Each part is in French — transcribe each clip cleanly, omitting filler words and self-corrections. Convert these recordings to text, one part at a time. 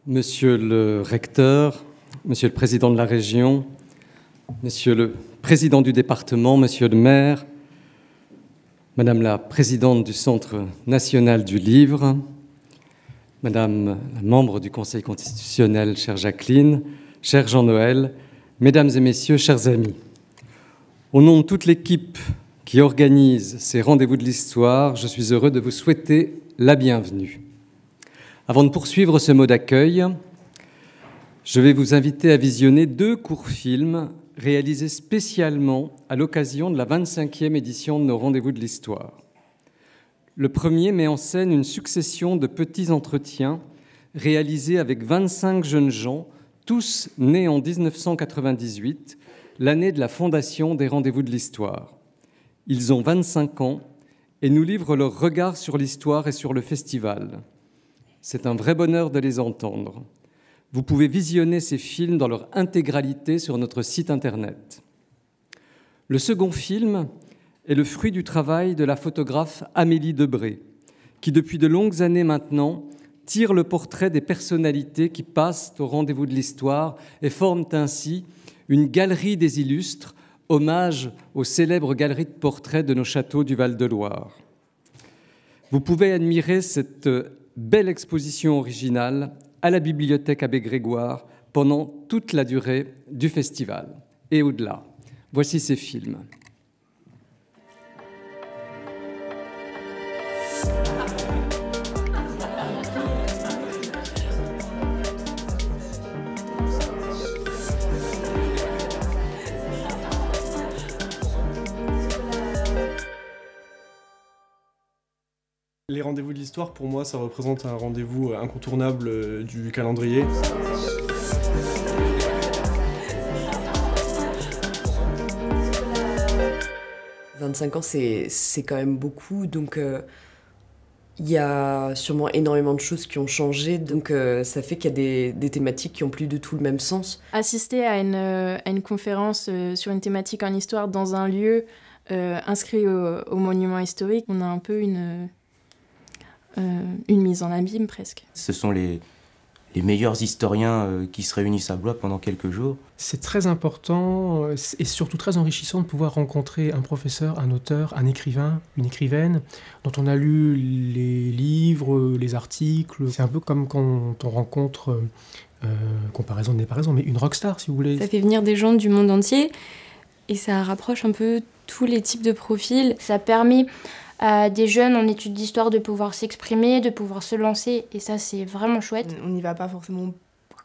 Monsieur le recteur, monsieur le président de la région, monsieur le président du département, monsieur le maire, madame la présidente du Centre national du livre, madame la membre du Conseil constitutionnel, chère Jacqueline, cher Jean-Noël, mesdames et messieurs, chers amis. Au nom de toute l'équipe qui organise ces rendez-vous de l'histoire, je suis heureux de vous souhaiter la bienvenue. Avant de poursuivre ce mot d'accueil, je vais vous inviter à visionner 2 courts films réalisés spécialement à l'occasion de la 25e édition de nos Rendez-vous de l'Histoire. Le premier met en scène une succession de petits entretiens réalisés avec 25 jeunes gens, tous nés en 1998, l'année de la fondation des Rendez-vous de l'Histoire. Ils ont 25 ans et nous livrent leur regard sur l'histoire et sur le festival. C'est un vrai bonheur de les entendre. Vous pouvez visionner ces films dans leur intégralité sur notre site internet. Le second film est le fruit du travail de la photographe Amélie Debré, qui depuis de longues années maintenant tire le portrait des personnalités qui passent au rendez-vous de l'histoire et forment ainsi une galerie des illustres, hommage aux célèbres galeries de portraits de nos châteaux du Val-de-Loire. Vous pouvez admirer cette belle exposition originale à la Bibliothèque Abbé Grégoire pendant toute la durée du festival et au-delà. Voici ces films. Les rendez-vous de l'histoire, pour moi, ça représente un rendez-vous incontournable du calendrier. « 25 ans, c'est quand même beaucoup, donc il y a sûrement énormément de choses qui ont changé, donc ça fait qu'il y a des thématiques qui n'ont plus du tout le même sens. Assister à une conférence sur une thématique en histoire dans un lieu inscrit au monument historique, on a un peu une mise en abîme presque. Ce sont les meilleurs historiens qui se réunissent à Blois pendant quelques jours. C'est très important et surtout très enrichissant de pouvoir rencontrer un professeur, un auteur, un écrivain, une écrivaine dont on a lu les livres, les articles. C'est un peu comme quand on rencontre, comparaison n'est pas raison, mais une rockstar si vous voulez. Ça fait venir des gens du monde entier et ça rapproche un peu tous les types de profils. Ça permet à des jeunes en études d'histoire de pouvoir s'exprimer, de pouvoir se lancer, et ça c'est vraiment chouette. On n'y va pas forcément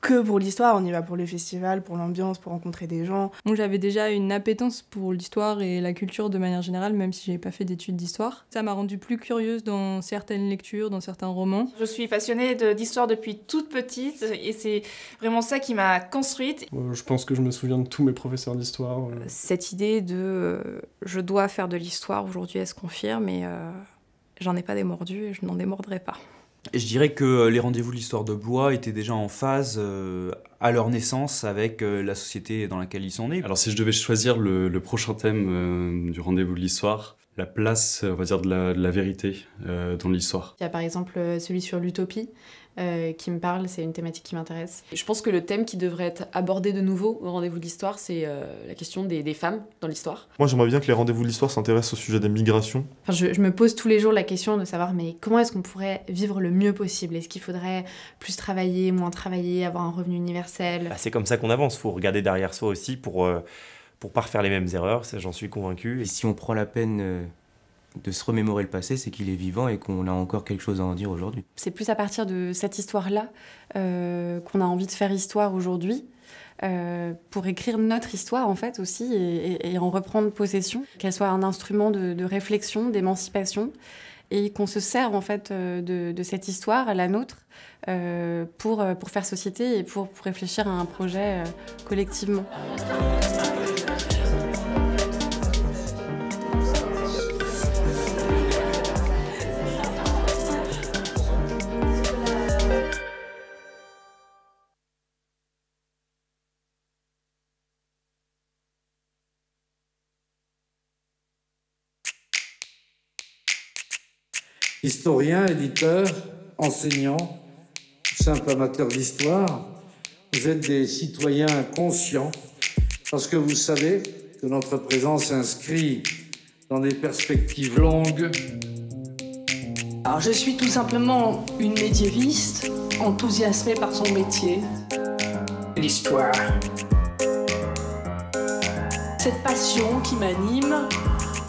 que pour l'histoire, on y va pour le festival, pour l'ambiance, pour rencontrer des gens. Moi j'avais déjà une appétence pour l'histoire et la culture de manière générale, même si j'avais pas fait d'études d'histoire. Ça m'a rendue plus curieuse dans certaines lectures, dans certains romans. Je suis passionnée d'histoire depuis toute petite et c'est vraiment ça qui m'a construite. Je pense que je me souviens de tous mes professeurs d'histoire. Cette idée de je dois faire de l'histoire aujourd'hui, elle se confirme, mais j'en ai pas démordu et je n'en démordrai pas. Je dirais que les rendez-vous de l'histoire de Blois étaient déjà en phase à leur naissance avec la société dans laquelle ils sont nés. Alors si je devais choisir le prochain thème du rendez-vous de l'histoire, la place, on va dire, de la vérité dans l'histoire. Il y a par exemple celui sur l'utopie qui me parle, c'est une thématique qui m'intéresse. Je pense que le thème qui devrait être abordé de nouveau au rendez-vous de l'histoire, c'est la question des femmes dans l'histoire. Moi j'aimerais bien que les rendez-vous de l'histoire s'intéressent au sujet des migrations. Enfin, je me pose tous les jours la question de savoir mais comment est-ce qu'on pourrait vivre le mieux possible? Est-ce qu'il faudrait plus travailler, moins travailler, avoir un revenu universel? C'est comme ça qu'on avance, il faut regarder derrière soi aussi pour pas refaire les mêmes erreurs, j'en suis convaincu. Et si on prend la peine de se remémorer le passé, c'est qu'il est vivant et qu'on a encore quelque chose à en dire aujourd'hui. C'est plus à partir de cette histoire-là qu'on a envie de faire histoire aujourd'hui, pour écrire notre histoire en fait aussi et en reprendre possession, qu'elle soit un instrument de réflexion, d'émancipation, et qu'on se serve en fait de cette histoire, la nôtre, pour faire société et pour réfléchir à un projet collectivement. Historiens, éditeurs, enseignants, simples amateurs d'histoire, vous êtes des citoyens conscients, parce que vous savez que notre présence s'inscrit dans des perspectives longues. Alors, je suis tout simplement une médiéviste, enthousiasmée par son métier. L'histoire. Cette passion qui m'anime,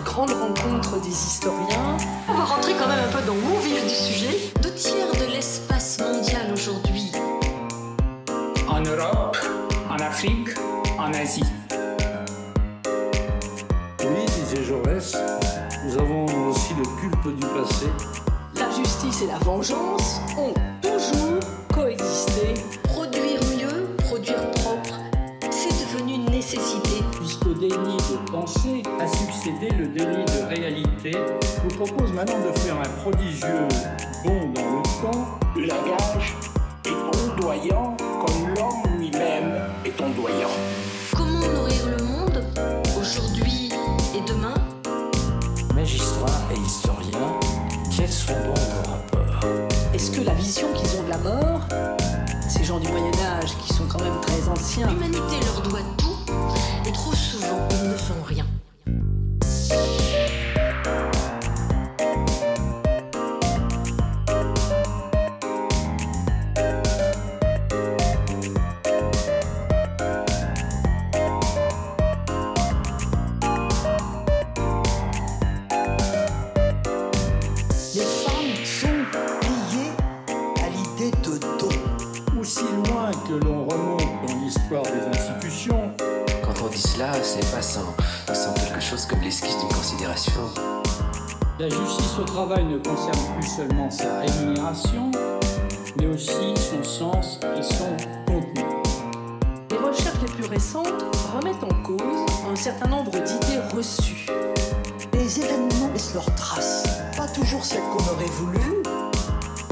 grande rencontre des historiens. On va rentrer quand même un peu dans mon vif du sujet. 2 tiers de l'espace mondial aujourd'hui. En Europe, en Afrique, en Asie. Oui, disait Jaurès, nous avons aussi le culte du passé. La justice et la vengeance ont toujours coexisté. Produire mieux, produire propre, c'est devenu une nécessité. Puisqu'au déni de pensée a succédé le déni de réalité, je vous propose maintenant de faire un prodigieux bond dans le temps. Le langage est ondoyant comme l'homme lui-même est ondoyant. Comment nourrir le monde, aujourd'hui et demain? Magistrats et historiens, quels sont donc vos rapports? Est-ce que la vision qu'ils ont de la mort, ces gens du Moyen-Âge qui sont quand même très anciens... L'humanité leur doit tout, et trop souvent, ils ne font rien. Les femmes sont pliées à l'idée de don. Aussi loin que l'on remonte dans l'histoire des institutions, Quand on dit cela, c'est pas sans quelque chose comme l'esquisse d'une considération. la justice au travail ne concerne plus seulement sa rémunération, mais aussi son sens et son contenu. Les recherches les plus récentes remettent en cause un certain nombre d'idées reçues. Les événements laissent leurs traces, pas toujours celles qu'on aurait voulu.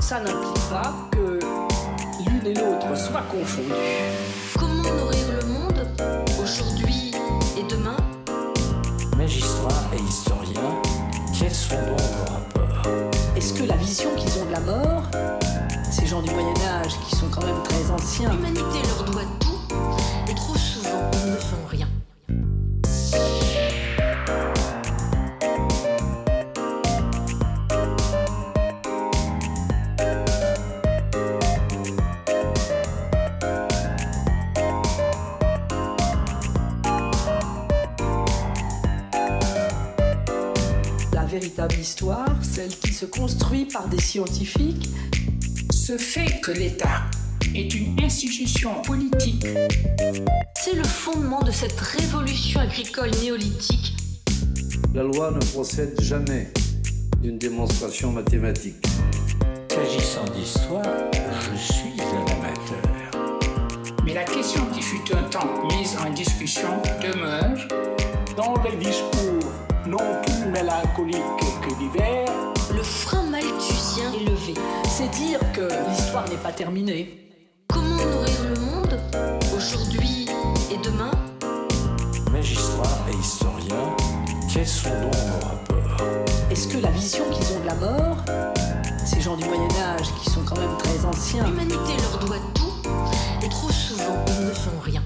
Ça n'implique pas que l'une et l'autre soient confondues. Comment nourrir le monde, aujourd'hui et demain? Magistrats et historiens, quels sont donc vos rapports? Est-ce que la vision qu'ils ont de la mort, ces gens du Moyen-Âge qui sont quand même très anciens... L'humanité leur doit tout, et trop souvent, ils ne font rien. La véritable histoire, celle qui se construit par des scientifiques, Ce fait que l'État est une institution politique. C'est le fondement de cette révolution agricole néolithique. La loi ne procède jamais d'une démonstration mathématique. S'agissant d'histoire, je suis un amateur. Mais la question qui fut un temps mise en discussion demeure. dans les discours non plus mélancoliques que divers, Le frein malthusien est levé. c'est dire que l'histoire n'est pas terminée. Comment nourrir le monde, aujourd'hui et demain? Magistrats et historiens, quels sont donc vos rapports? Est-ce que la vision qu'ils ont de la mort, ces gens du Moyen-Âge qui sont quand même très anciens... L'humanité leur doit tout, et trop souvent, ils ne font rien.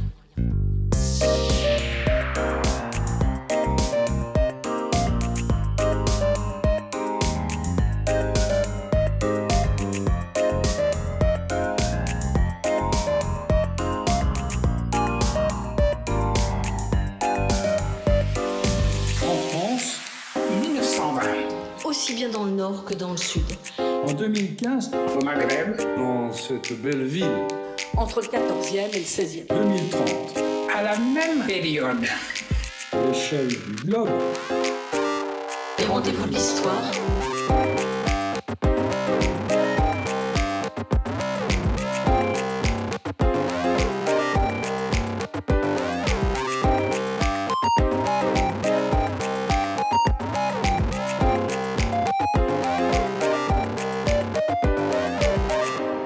En France, 1920. Aussi bien dans le nord que dans le sud. en 2015, Au Maghreb, Dans cette belle ville, Entre le 14e et le 16e. 2030, à la même période. à l'échelle du globe, Les rendez-vous de l'histoire.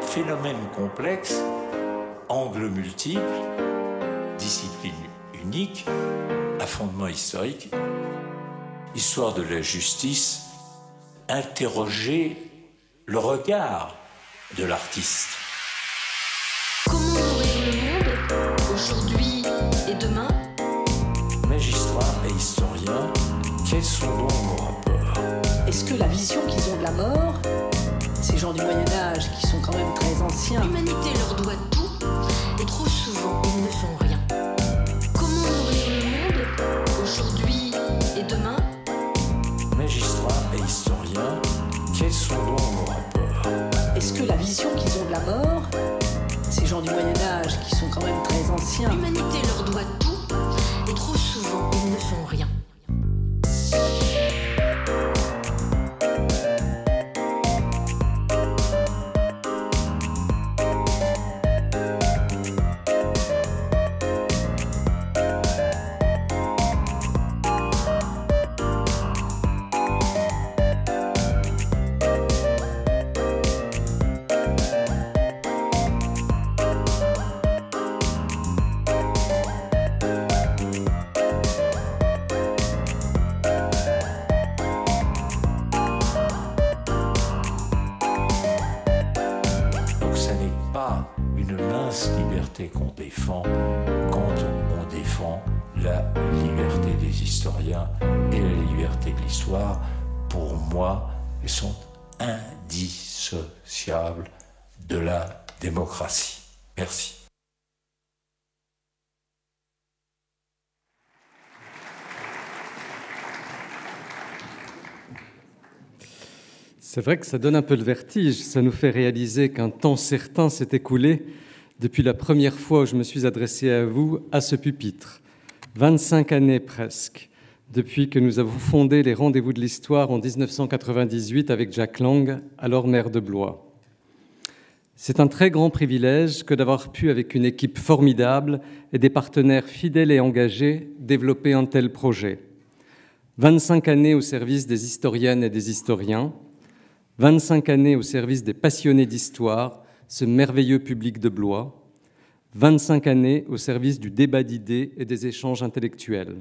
Phénomène complexe, angles multiples, discipline unique, à fondement historique, histoire de la justice, interroger le regard de l'artiste. historiens, quels sont donc nos rapports? Est-ce que la vision qu'ils ont de la mort, ces gens du Moyen-Âge qui sont quand même très anciens... L'humanité leur doit tout, et trop souvent, ils ne font rien. Comment nourrir le monde, aujourd'hui et demain? Magistrats et historiens, quels sont donc nos rapports? Est-ce que la vision qu'ils ont de la mort, ces gens du Moyen-Âge qui sont quand même très anciens... L'humanité leur doit tout, et trop souvent, ils ne font rien. Donc ce n'est pas une mince liberté qu'on défend quand on défend la liberté des historiens et la liberté de l'histoire. Pour moi, elles sont indissociables de la démocratie. Merci. C'est vrai que ça donne un peu le vertige, ça nous fait réaliser qu'un temps certain s'est écoulé depuis la première fois où je me suis adressé à vous à ce pupitre. 25 années presque, depuis que nous avons fondé les Rendez-vous de l'Histoire en 1998 avec Jack Lang, alors maire de Blois. C'est un très grand privilège que d'avoir pu, avec une équipe formidable et des partenaires fidèles et engagés, développer un tel projet. 25 années au service des historiennes et des historiens, 25 années au service des passionnés d'histoire, ce merveilleux public de Blois, 25 années au service du débat d'idées et des échanges intellectuels,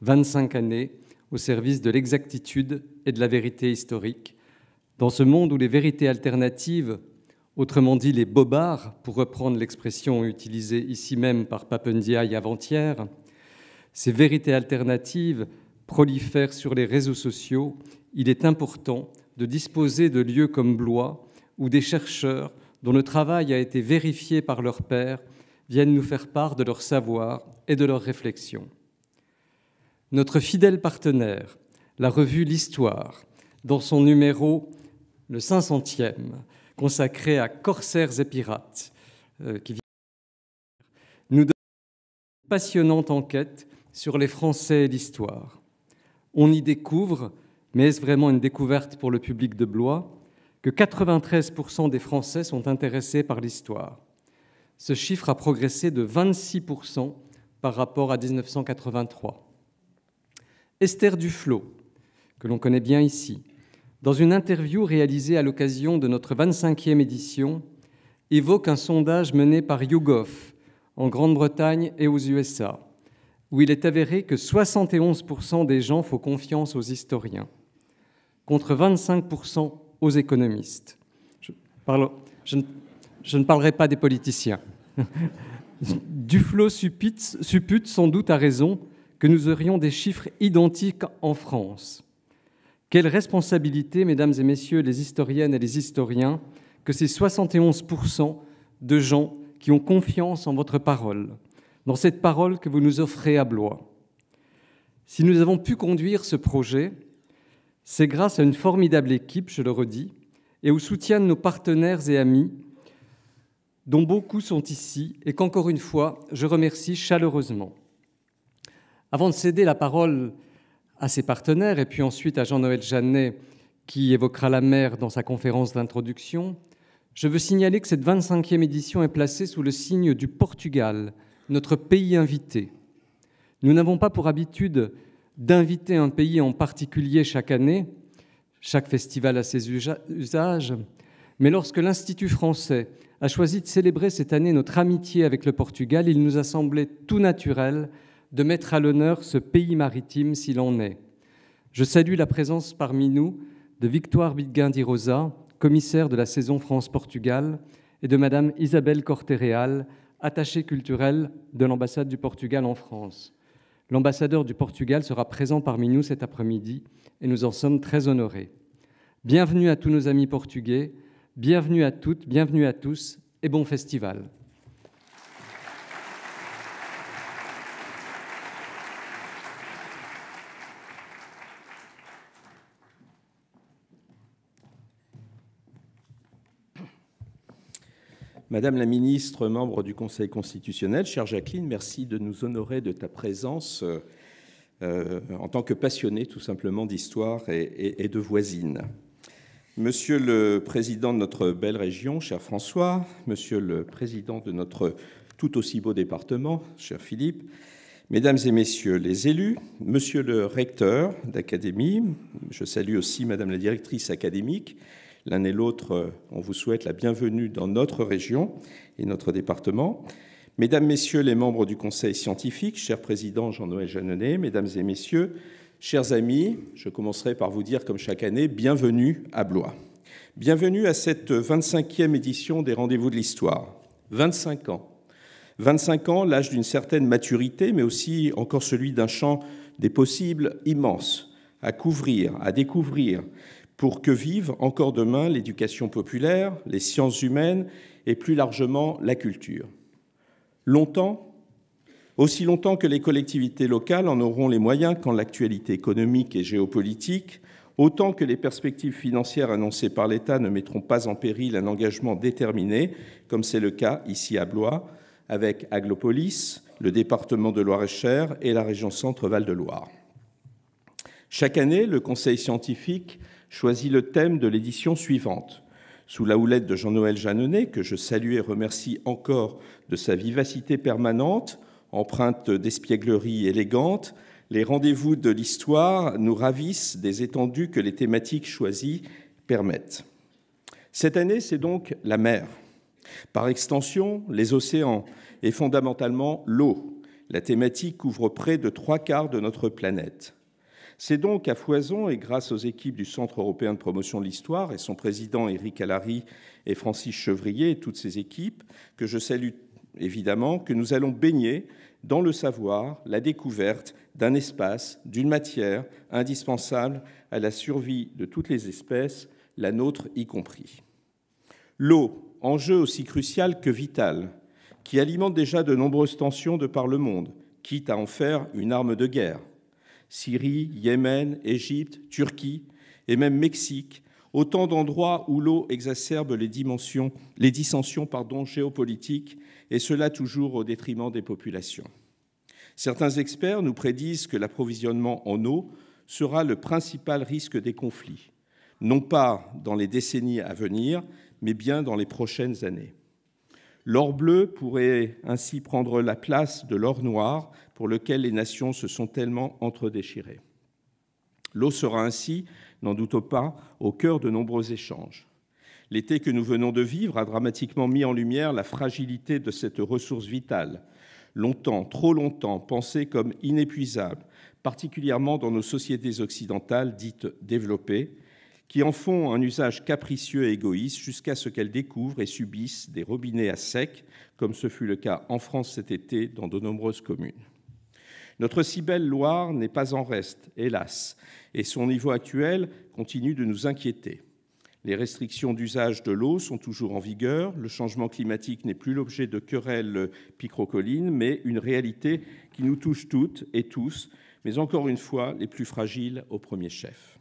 25 années au service de l'exactitude et de la vérité historique, dans ce monde où les vérités alternatives, autrement dit les bobards, pour reprendre l'expression utilisée ici même par Papendiaï avant-hier, ces vérités alternatives prolifèrent sur les réseaux sociaux. Il est important de disposer de lieux comme Blois, où des chercheurs dont le travail a été vérifié par leurs pairs viennent nous faire part de leur savoir et de leurs réflexions. Notre fidèle partenaire, la revue L'Histoire, dans son numéro, le 500e, consacré à Corsaires et Pirates, qui nous donne une passionnante enquête sur les Français et l'histoire. On y découvre, mais est-ce vraiment une découverte pour le public de Blois, que 93% des Français sont intéressés par l'histoire. Ce chiffre a progressé de 26% par rapport à 1983. Esther Duflo, que l'on connaît bien ici, dans une interview réalisée à l'occasion de notre 25e édition, évoque un sondage mené par YouGov en Grande-Bretagne et aux USA, où il est avéré que 71% des gens font confiance aux historiens, contre 25% aux économistes. Je ne parlerai pas des politiciens. Duflo suppute sans doute à raison que nous aurions des chiffres identiques en France. Quelle responsabilité, mesdames et messieurs les historiennes et les historiens, que ces 71% de gens qui ont confiance en votre parole, dans cette parole que vous nous offrez à Blois. Si nous avons pu conduire ce projet, c'est grâce à une formidable équipe, je le redis, et au soutien de nos partenaires et amis, dont beaucoup sont ici, et qu'encore une fois, je remercie chaleureusement. Avant de céder la parole à ses partenaires, et puis ensuite à Jean-Noël Jeannet, qui évoquera la mer dans sa conférence d'introduction, je veux signaler que cette 25e édition est placée sous le signe du Portugal, notre pays invité. Nous n'avons pas pour habitude d'inviter un pays en particulier chaque année, chaque festival a ses usages, mais lorsque l'Institut français a choisi de célébrer cette année notre amitié avec le Portugal, il nous a semblé tout naturel de mettre à l'honneur ce pays maritime s'il en est. Je salue la présence parmi nous de Victoire Biguindi Rosa, commissaire de la saison France-Portugal, et de Madame Isabelle Corté-Real, attachée culturelle de l'ambassade du Portugal en France. L'ambassadeur du Portugal sera présent parmi nous cet après-midi et nous en sommes très honorés. Bienvenue à tous nos amis portugais, bienvenue à toutes, bienvenue à tous et bon festival. Madame la ministre, membre du Conseil constitutionnel, chère Jacqueline, merci de nous honorer de ta présence en tant que passionnée tout simplement d'histoire et de voisine. Monsieur le président de notre belle région, cher François, monsieur le président de notre tout aussi beau département, cher Philippe, mesdames et messieurs les élus, monsieur le recteur d'académie, je salue aussi madame la directrice académique. L'un et l'autre, on vous souhaite la bienvenue dans notre région et notre département. Mesdames, Messieurs les membres du Conseil scientifique, cher président Jean-Noël Jeanneney, mesdames et messieurs, chers amis, je commencerai par vous dire, comme chaque année, bienvenue à Blois. Bienvenue à cette 25e édition des Rendez-vous de l'Histoire. 25 ans. 25 ans, l'âge d'une certaine maturité, mais aussi encore celui d'un champ des possibles immense à couvrir, à découvrir, pour que vive encore demain l'éducation populaire, les sciences humaines et plus largement la culture. Longtemps, aussi longtemps que les collectivités locales en auront les moyens quand l'actualité économique et géopolitique, autant que les perspectives financières annoncées par l'État ne mettront pas en péril un engagement déterminé, comme c'est le cas ici à Blois, avec Aglopolis, le département de Loir-et-Cher et la région Centre-Val de Loire. Chaque année, le Conseil scientifique choisit le thème de l'édition suivante. Sous la houlette de Jean-Noël Jeanneney, que je salue et remercie encore de sa vivacité permanente, empreinte d'espièglerie élégante, les rendez-vous de l'histoire nous ravissent des étendues que les thématiques choisies permettent. Cette année, c'est donc la mer. Par extension, les océans et fondamentalement l'eau. La thématique couvre près de 3/4 de notre planète. C'est donc à foison et grâce aux équipes du Centre européen de promotion de l'histoire et son président Éric Allary et Francis Chevrier et toutes ses équipes que je salue évidemment, que nous allons baigner dans le savoir, la découverte d'un espace, d'une matière indispensable à la survie de toutes les espèces, la nôtre y compris. L'eau, enjeu aussi crucial que vital, qui alimente déjà de nombreuses tensions de par le monde, quitte à en faire une arme de guerre. Syrie, Yémen, Égypte, Turquie et même Mexique, autant d'endroits où l'eau exacerbe les dissensions géopolitiques, et cela toujours au détriment des populations. Certains experts nous prédisent que l'approvisionnement en eau sera le principal risque des conflits, non pas dans les décennies à venir, mais bien dans les prochaines années. L'or bleu pourrait ainsi prendre la place de l'or noir pour lequel les nations se sont tellement entredéchirées. L'eau sera ainsi, n'en doutons pas, au cœur de nombreux échanges. L'été que nous venons de vivre a dramatiquement mis en lumière la fragilité de cette ressource vitale, longtemps, trop longtemps, pensée comme inépuisable, particulièrement dans nos sociétés occidentales dites développées, qui en font un usage capricieux et égoïste jusqu'à ce qu'elles découvrent et subissent des robinets à sec, comme ce fut le cas en France cet été dans de nombreuses communes. Notre si belle Loire n'est pas en reste, hélas, et son niveau actuel continue de nous inquiéter. Les restrictions d'usage de l'eau sont toujours en vigueur, le changement climatique n'est plus l'objet de querelles picrocolines, mais une réalité qui nous touche toutes et tous, mais encore une fois, les plus fragiles au premier chef.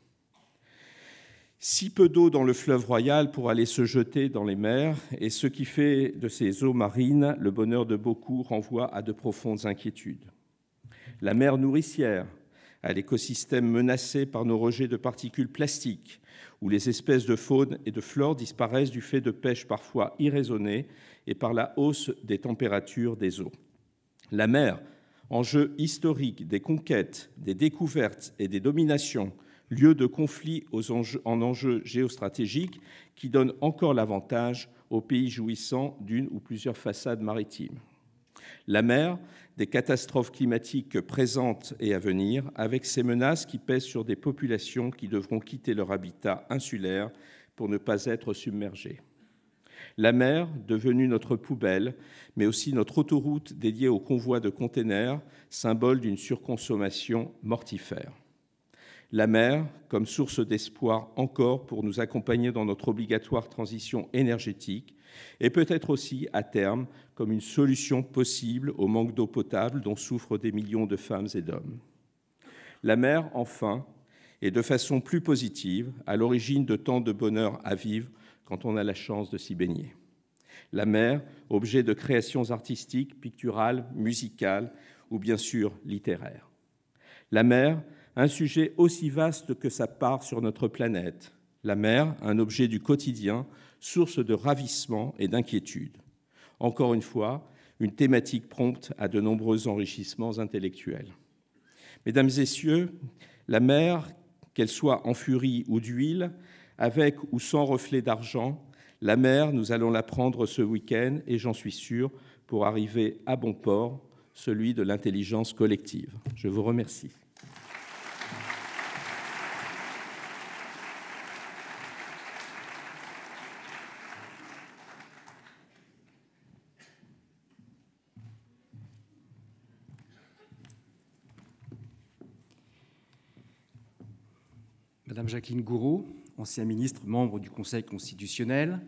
Si peu d'eau dans le fleuve royal pour aller se jeter dans les mers, et ce qui fait de ces eaux marines le bonheur de beaucoup renvoie à de profondes inquiétudes. La mer nourricière, à l'écosystème menacé par nos rejets de particules plastiques, où les espèces de faune et de flore disparaissent du fait de pêches parfois irraisonnées et par la hausse des températures des eaux. La mer, enjeu historique des conquêtes, des découvertes et des dominations, lieu de conflits en enjeux géostratégiques qui donnent encore l'avantage aux pays jouissant d'une ou plusieurs façades maritimes. La mer, des catastrophes climatiques présentes et à venir, avec ces menaces qui pèsent sur des populations qui devront quitter leur habitat insulaire pour ne pas être submergées. La mer, devenue notre poubelle, mais aussi notre autoroute dédiée aux convois de containers, symbole d'une surconsommation mortifère. La mer, comme source d'espoir encore pour nous accompagner dans notre obligatoire transition énergétique, et peut-être aussi, à terme, comme une solution possible au manque d'eau potable dont souffrent des millions de femmes et d'hommes. La mer, enfin, est de façon plus positive, à l'origine de tant de bonheur à vivre quand on a la chance de s'y baigner. La mer, objet de créations artistiques, picturales, musicales ou bien sûr littéraires. La mer, un sujet aussi vaste que sa part sur notre planète. La mer, un objet du quotidien, source de ravissement et d'inquiétude. Encore une fois, une thématique prompte à de nombreux enrichissements intellectuels. Mesdames et messieurs, la mer, qu'elle soit en furie ou d'huile, avec ou sans reflet d'argent, la mer, nous allons la prendre ce week-end et j'en suis sûr, pour arriver à bon port, celui de l'intelligence collective. Je vous remercie. Madame Jacqueline Gouraud, ancien ministre, membre du Conseil constitutionnel,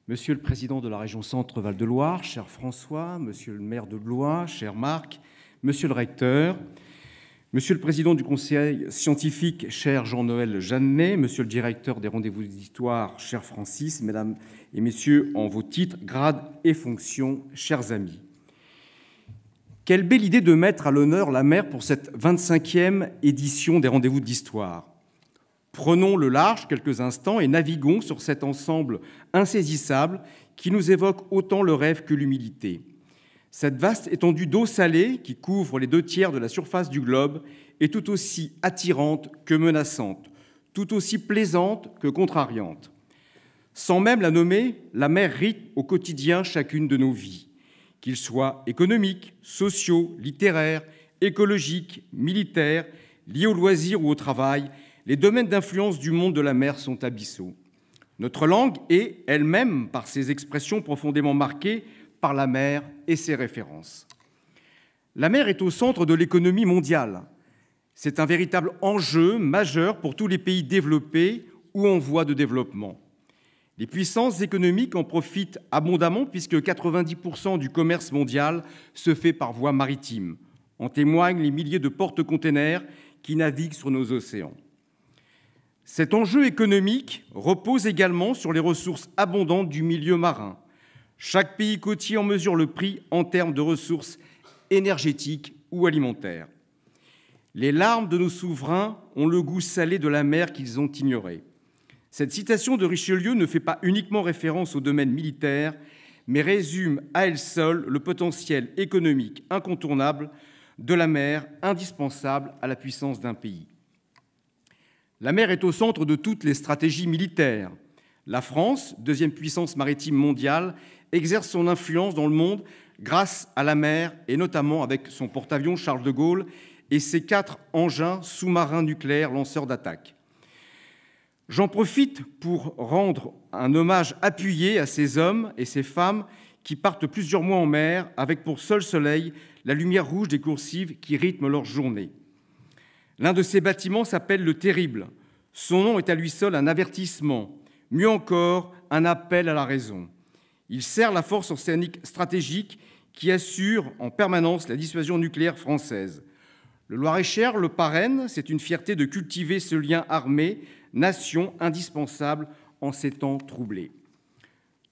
Monsieur le Président de la région Centre-Val de Loire, cher François, Monsieur le maire de Blois, cher Marc, Monsieur le recteur, Monsieur le Président du Conseil scientifique, cher Jean-Noël Jeannet, Monsieur le directeur des rendez-vous d'histoire, cher Francis, Mesdames et Messieurs, en vos titres, grades et fonctions, chers amis. Quelle belle idée de mettre à l'honneur la mer pour cette 25e édition des rendez-vous d'histoire. Prenons le large quelques instants et naviguons sur cet ensemble insaisissable qui nous évoque autant le rêve que l'humilité. Cette vaste étendue d'eau salée qui couvre les 2/3 de la surface du globe est tout aussi attirante que menaçante, tout aussi plaisante que contrariante. Sans même la nommer, la mer rythme au quotidien chacune de nos vies, qu'ils soient économiques, sociaux, littéraires, écologiques, militaires, liés aux loisirs ou au travail. Les domaines d'influence du monde de la mer sont abyssaux. Notre langue est elle-même, par ses expressions profondément marquées, par la mer et ses références. La mer est au centre de l'économie mondiale. C'est un véritable enjeu majeur pour tous les pays développés ou en voie de développement. Les puissances économiques en profitent abondamment puisque 90% du commerce mondial se fait par voie maritime. En témoignent les milliers de porte-containers qui naviguent sur nos océans. Cet enjeu économique repose également sur les ressources abondantes du milieu marin. Chaque pays côtier en mesure le prix en termes de ressources énergétiques ou alimentaires. Les larmes de nos souverains ont le goût salé de la mer qu'ils ont ignoré. Cette citation de Richelieu ne fait pas uniquement référence au domaine militaire, mais résume à elle seule le potentiel économique incontournable de la mer, indispensable à la puissance d'un pays. La mer est au centre de toutes les stratégies militaires. La France, deuxième puissance maritime mondiale, exerce son influence dans le monde grâce à la mer et notamment avec son porte-avions Charles de Gaulle et ses 4 engins sous-marins nucléaires lanceurs d'attaque. J'en profite pour rendre un hommage appuyé à ces hommes et ces femmes qui partent plusieurs mois en mer avec pour seul soleil la lumière rouge des coursives qui rythment leur journée. L'un de ces bâtiments s'appelle le Terrible. Son nom est à lui seul un avertissement, mieux encore, un appel à la raison. Il sert la force océanique stratégique qui assure en permanence la dissuasion nucléaire française. Le Loir-et-Cher le parraine, c'est une fierté de cultiver ce lien armé, nation indispensable en ces temps troublés.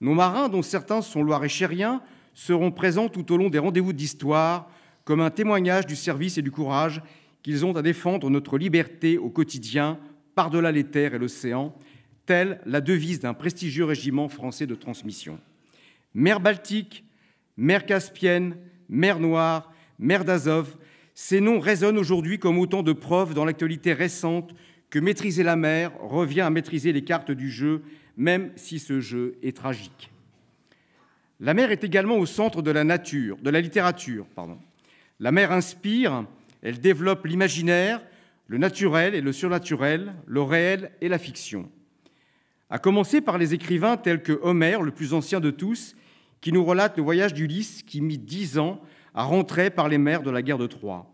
Nos marins, dont certains sont loir-et-chériens, seront présents tout au long des rendez-vous d'histoire comme un témoignage du service et du courage qu'ils ont à défendre notre liberté au quotidien, par-delà les terres et l'océan, telle la devise d'un prestigieux régiment français de transmission. Mer Baltique, mer Caspienne, mer Noire, mer d'Azov, ces noms résonnent aujourd'hui comme autant de preuves dans l'actualité récente que maîtriser la mer revient à maîtriser les cartes du jeu, même si ce jeu est tragique. La mer est également au centre de la littérature. La mer inspire, elle développe l'imaginaire, le naturel et le surnaturel, le réel et la fiction. à commencer par les écrivains tels que Homère, le plus ancien de tous, qui nous relate le voyage d'Ulysse qui mit 10 ans à rentrer par les mers de la guerre de Troie.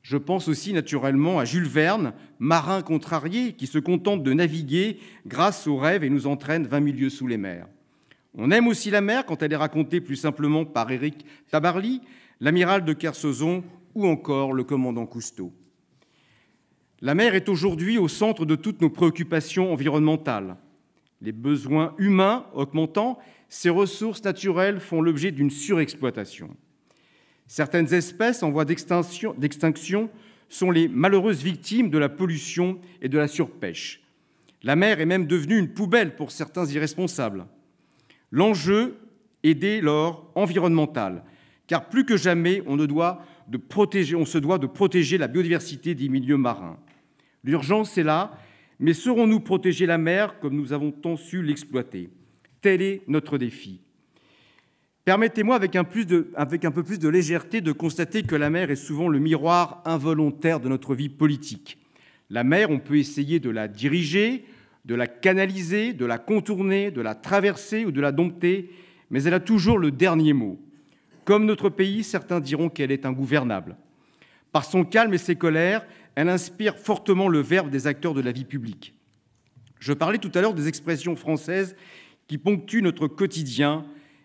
Je pense aussi naturellement à Jules Verne, marin contrarié, qui se contente de naviguer grâce aux rêves et nous entraîne 20 000 lieues sous les mers. On aime aussi la mer quand elle est racontée plus simplement par Éric Tabarly, l'amiral de Kersozon ou encore le commandant Cousteau. La mer est aujourd'hui au centre de toutes nos préoccupations environnementales. Les besoins humains augmentant, ces ressources naturelles font l'objet d'une surexploitation. Certaines espèces en voie d'extinction sont les malheureuses victimes de la pollution et de la surpêche. La mer est même devenue une poubelle pour certains irresponsables. L'enjeu est dès lors environnemental, car plus que jamais, on se doit de protéger la biodiversité des milieux marins. L'urgence est là, mais saurons-nous protéger la mer comme nous avons tant su l'exploiter? Tel est notre défi. Permettez-moi, avec un peu plus de légèreté, de constater que la mer est souvent le miroir involontaire de notre vie politique. La mer, on peut essayer de la diriger, de la canaliser, de la contourner, de la traverser ou de la dompter, mais elle a toujours le dernier mot. Comme notre pays, certains diront qu'elle est ingouvernable. Par son calme et ses colères, elle inspire fortement le verbe des acteurs de la vie publique. Je parlais tout à l'heure des expressions françaises qui ponctuent notre quotidien.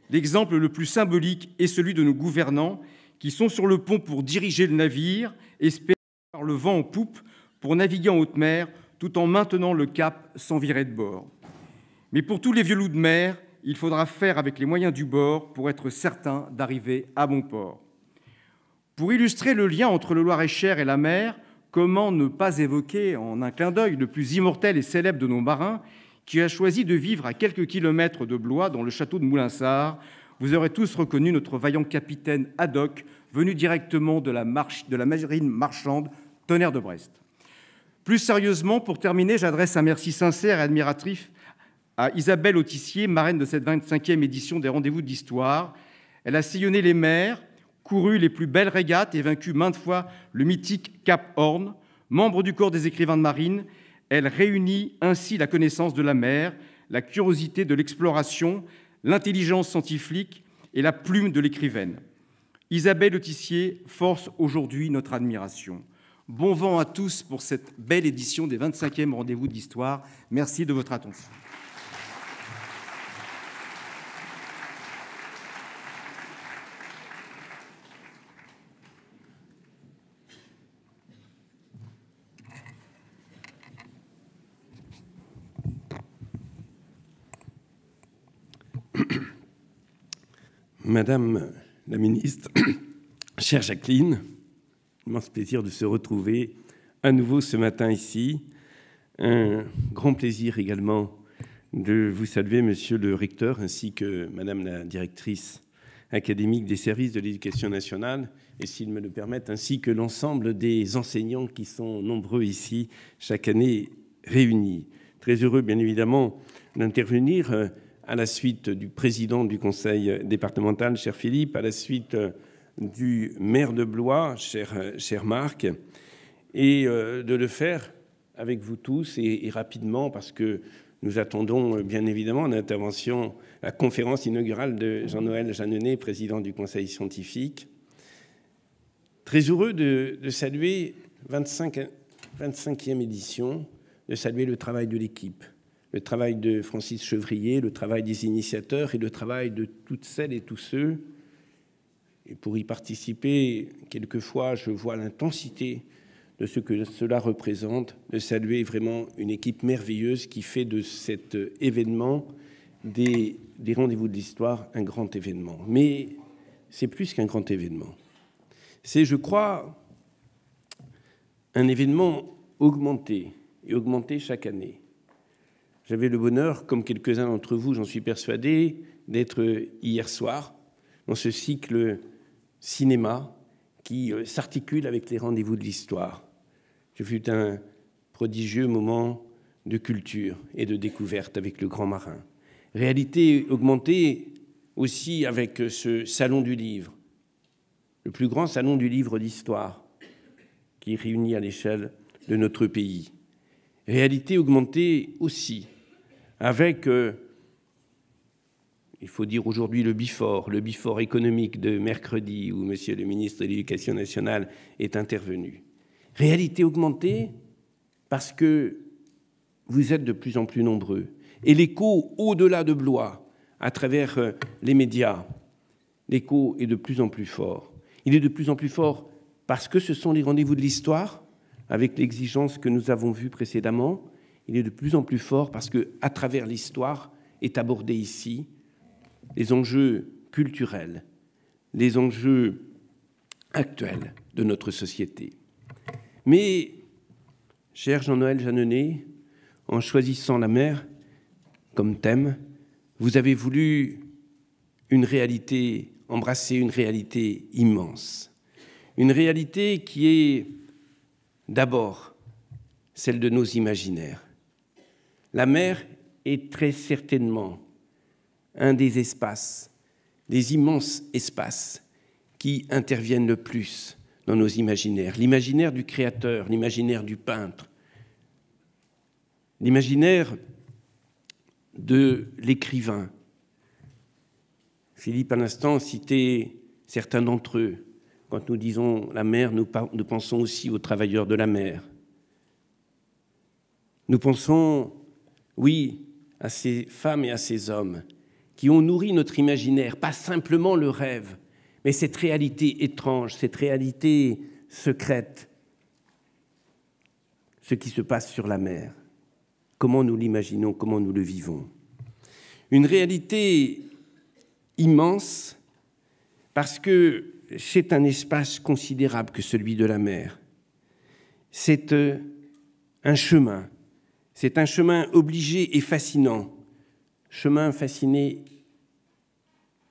L'exemple le plus symbolique est celui de nos gouvernants qui sont sur le pont pour diriger le navire, espérant par le vent en poupe pour naviguer en haute mer tout en maintenant le cap sans virer de bord. Mais pour tous les vieux loups de mer, il faudra faire avec les moyens du bord pour être certain d'arriver à bon port. Pour illustrer le lien entre le Loir-et-Cher et la mer, comment ne pas évoquer en un clin d'œil le plus immortel et célèbre de nos marins qui a choisi de vivre à quelques kilomètres de Blois, dans le château de Moulinsart. Vous aurez tous reconnu notre vaillant capitaine Haddock, venu directement de la marine marchande Tonnerre de Brest. Plus sérieusement, pour terminer, j'adresse un merci sincère et admiratif à Isabelle Autissier, marraine de cette 25e édition des Rendez-vous de l'Histoire. Elle a sillonné les mers, couru les plus belles régates et vaincu maintes fois le mythique Cap Horn. Membre du corps des écrivains de marine, elle réunit ainsi la connaissance de la mer, la curiosité de l'exploration, l'intelligence scientifique et la plume de l'écrivaine. Isabelle Autissier force aujourd'hui notre admiration. Bon vent à tous pour cette belle édition des 25e Rendez-vous de l'Histoire. Merci de votre attention. Madame la ministre, chère Jacqueline, immense plaisir de se retrouver à nouveau ce matin ici. Un grand plaisir également de vous saluer, monsieur le recteur, ainsi que madame la directrice académique des services de l'éducation nationale, et s'ils me le permettent, ainsi que l'ensemble des enseignants qui sont nombreux ici chaque année réunis. Très heureux, bien évidemment, d'intervenir à la suite du président du conseil départemental, cher Philippe, à la suite du maire de Blois, cher Marc, et de le faire avec vous tous et rapidement, parce que nous attendons bien évidemment l'intervention, la conférence inaugurale de Jean-Noël Jeanneney, président du conseil scientifique. Très heureux de saluer 25e édition, de saluer le travail de l'équipe, le travail de Francis Chevrier, le travail des initiateurs et le travail de toutes celles et tous ceux. Et pour y participer, quelquefois, je vois l'intensité de ce que cela représente, de saluer vraiment une équipe merveilleuse qui fait de cet événement des Rendez-vous de l'Histoire un grand événement. Mais c'est plus qu'un grand événement. C'est, je crois, un événement augmenté et augmenté chaque année. J'avais le bonheur, comme quelques-uns d'entre vous, j'en suis persuadé, d'être hier soir dans ce cycle cinéma qui s'articule avec les Rendez-vous de l'Histoire. Ce fut un prodigieux moment de culture et de découverte avec le grand marin. Réalité augmentée aussi avec ce salon du livre, le plus grand salon du livre d'histoire qui réunit à l'échelle de notre pays. Réalité augmentée aussi avec, il faut dire aujourd'hui le before économique de mercredi où Monsieur le ministre de l'Éducation nationale est intervenu. Réalité augmentée parce que vous êtes de plus en plus nombreux. Et l'écho au-delà de Blois, à travers les médias, l'écho est de plus en plus fort. Il est de plus en plus fort parce que ce sont les rendez-vous de l'histoire, avec l'exigence que nous avons vue précédemment. Il est de plus en plus fort parce qu'à travers l'histoire est abordé ici les enjeux culturels, les enjeux actuels de notre société. Mais, cher Jean-Noël Jeanneney, en choisissant la mer comme thème, vous avez voulu embrasser une réalité immense. Une réalité qui est d'abord celle de nos imaginaires. La mer est très certainement un des espaces, des immenses espaces qui interviennent le plus dans nos imaginaires. L'imaginaire du créateur, l'imaginaire du peintre, l'imaginaire de l'écrivain. Philippe, à l'instant, citait certains d'entre eux. Quand nous disons la mer, nous pensons aussi aux travailleurs de la mer. Nous pensons, oui, à ces femmes et à ces hommes qui ont nourri notre imaginaire, pas simplement le rêve, mais cette réalité étrange, cette réalité secrète, ce qui se passe sur la mer. Comment nous l'imaginons, comment nous le vivons. Une réalité immense parce que c'est un espace considérable que celui de la mer. C'est un chemin obligé et fascinant, chemin fasciné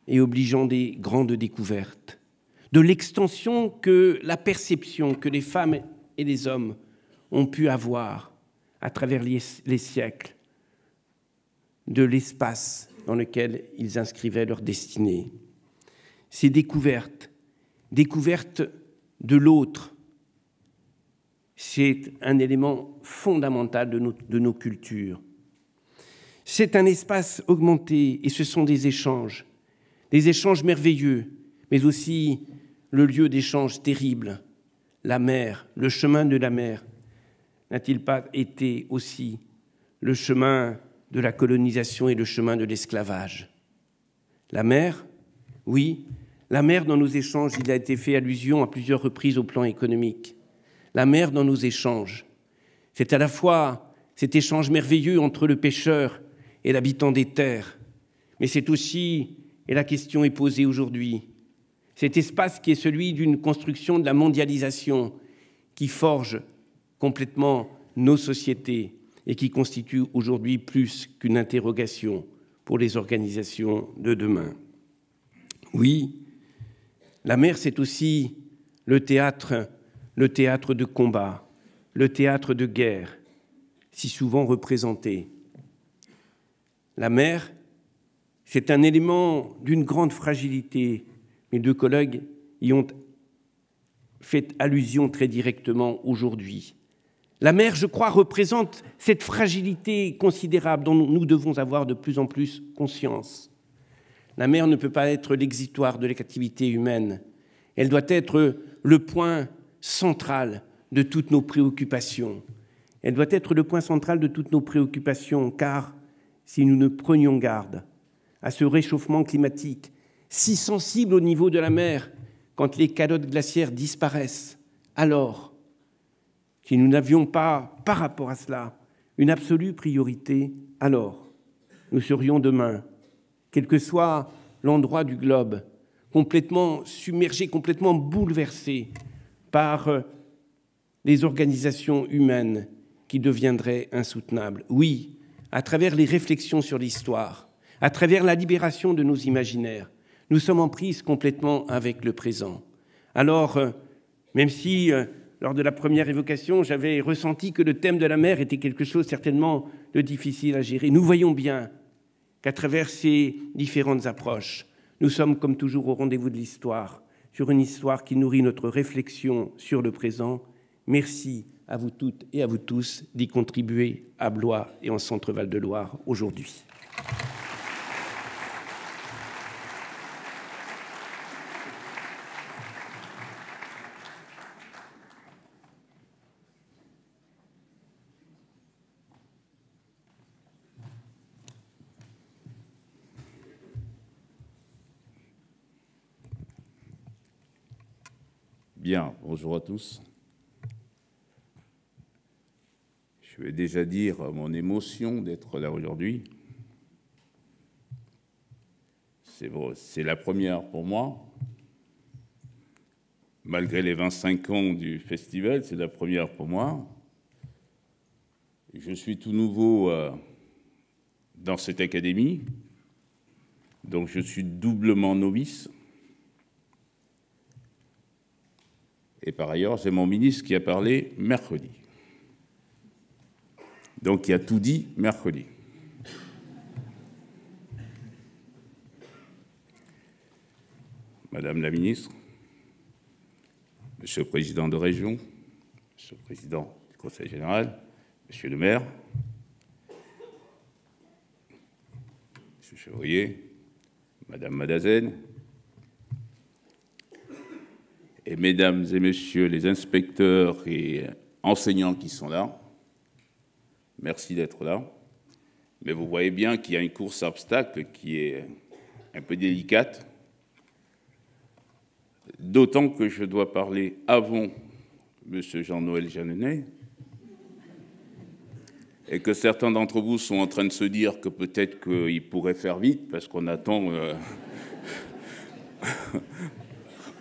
et obligeant des grandes découvertes, de l'extension que la perception que les femmes et les hommes ont pu avoir à travers les siècles, de l'espace dans lequel ils inscrivaient leur destinée. Ces découvertes de l'autre, c'est un élément fondamental de nos cultures. C'est un espace augmenté et ce sont des échanges merveilleux, mais aussi le lieu d'échanges terribles. La mer, le chemin de la mer, n'a-t-il pas été aussi le chemin de la colonisation et le chemin de l'esclavage? La mer, oui, la mer dans nos échanges, il a été fait allusion à plusieurs reprises au plan économique. La mer dans nos échanges, c'est à la fois cet échange merveilleux entre le pêcheur et l'habitant des terres, mais c'est aussi, et la question est posée aujourd'hui, cet espace qui est celui d'une construction de la mondialisation qui forge complètement nos sociétés et qui constitue aujourd'hui plus qu'une interrogation pour les organisations de demain. Oui, la mer, c'est aussi le théâtre de combat, le théâtre de guerre, si souvent représenté. La mer, c'est un élément d'une grande fragilité. Mes deux collègues y ont fait allusion très directement aujourd'hui. La mer, je crois, représente cette fragilité considérable dont nous devons avoir de plus en plus conscience. La mer ne peut pas être l'exitoire de l'activité humaine. Elle doit être le point central de toutes nos préoccupations. Elle doit être le point central de toutes nos préoccupations, car si nous ne prenions garde à ce réchauffement climatique, si sensible au niveau de la mer, quand les calottes glaciaires disparaissent, alors, si nous n'avions pas, par rapport à cela, une absolue priorité, alors, nous serions demain, quel que soit l'endroit du globe, complètement submergés, complètement bouleversés par les organisations humaines qui deviendraient insoutenables. Oui, à travers les réflexions sur l'histoire, à travers la libération de nos imaginaires, nous sommes en prise complètement avec le présent. Alors, même si, lors de la première évocation, j'avais ressenti que le thème de la mer était quelque chose certainement de difficile à gérer, nous voyons bien qu'à travers ces différentes approches, nous sommes comme toujours au rendez-vous de l'histoire, sur une histoire qui nourrit notre réflexion sur le présent. Merci à vous toutes et à vous tous d'y contribuer à Blois et en Centre-Val de Loire aujourd'hui. Bien, bonjour à tous. Je vais déjà dire mon émotion d'être là aujourd'hui. C'est la première pour moi. Malgré les 25 ans du festival, c'est la première pour moi. Je suis tout nouveau dans cette académie, donc je suis doublement novice. Et par ailleurs, c'est mon ministre qui a parlé mercredi. Donc, il a tout dit mercredi. Madame la ministre, Monsieur le président de région, Monsieur le président du Conseil général, Monsieur le maire, Monsieur Chevrier, Madame Madazen, et mesdames et messieurs les inspecteurs et enseignants qui sont là, merci d'être là. Mais vous voyez bien qu'il y a une course à obstacles qui est un peu délicate, d'autant que je dois parler avant M. Jean-Noël Jeanneney, et que certains d'entre vous sont en train de se dire que peut-être qu'il pourrait faire vite, parce qu'on attend...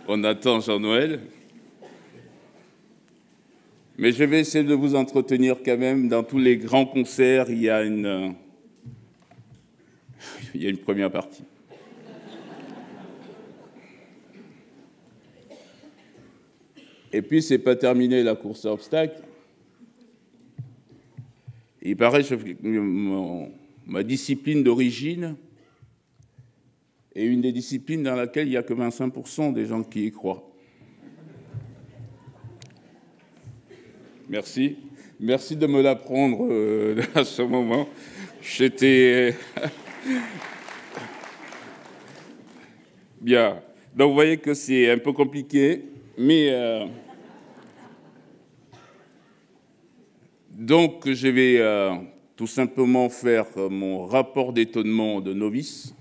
On attend Jean-Noël. Mais je vais essayer de vous entretenir quand même. Dans tous les grands concerts, il y a une première partie. Et puis, ce n'est pas terminé la course à obstacles. Il paraît que ma discipline d'origine est une des disciplines dans laquelle il n'y a que 25% des gens qui y croient. Merci. Merci de me l'apprendre à ce moment. J'étais... Bien. Donc, vous voyez que c'est un peu compliqué, mais... Donc, je vais tout simplement faire mon rapport d'étonnement de novice,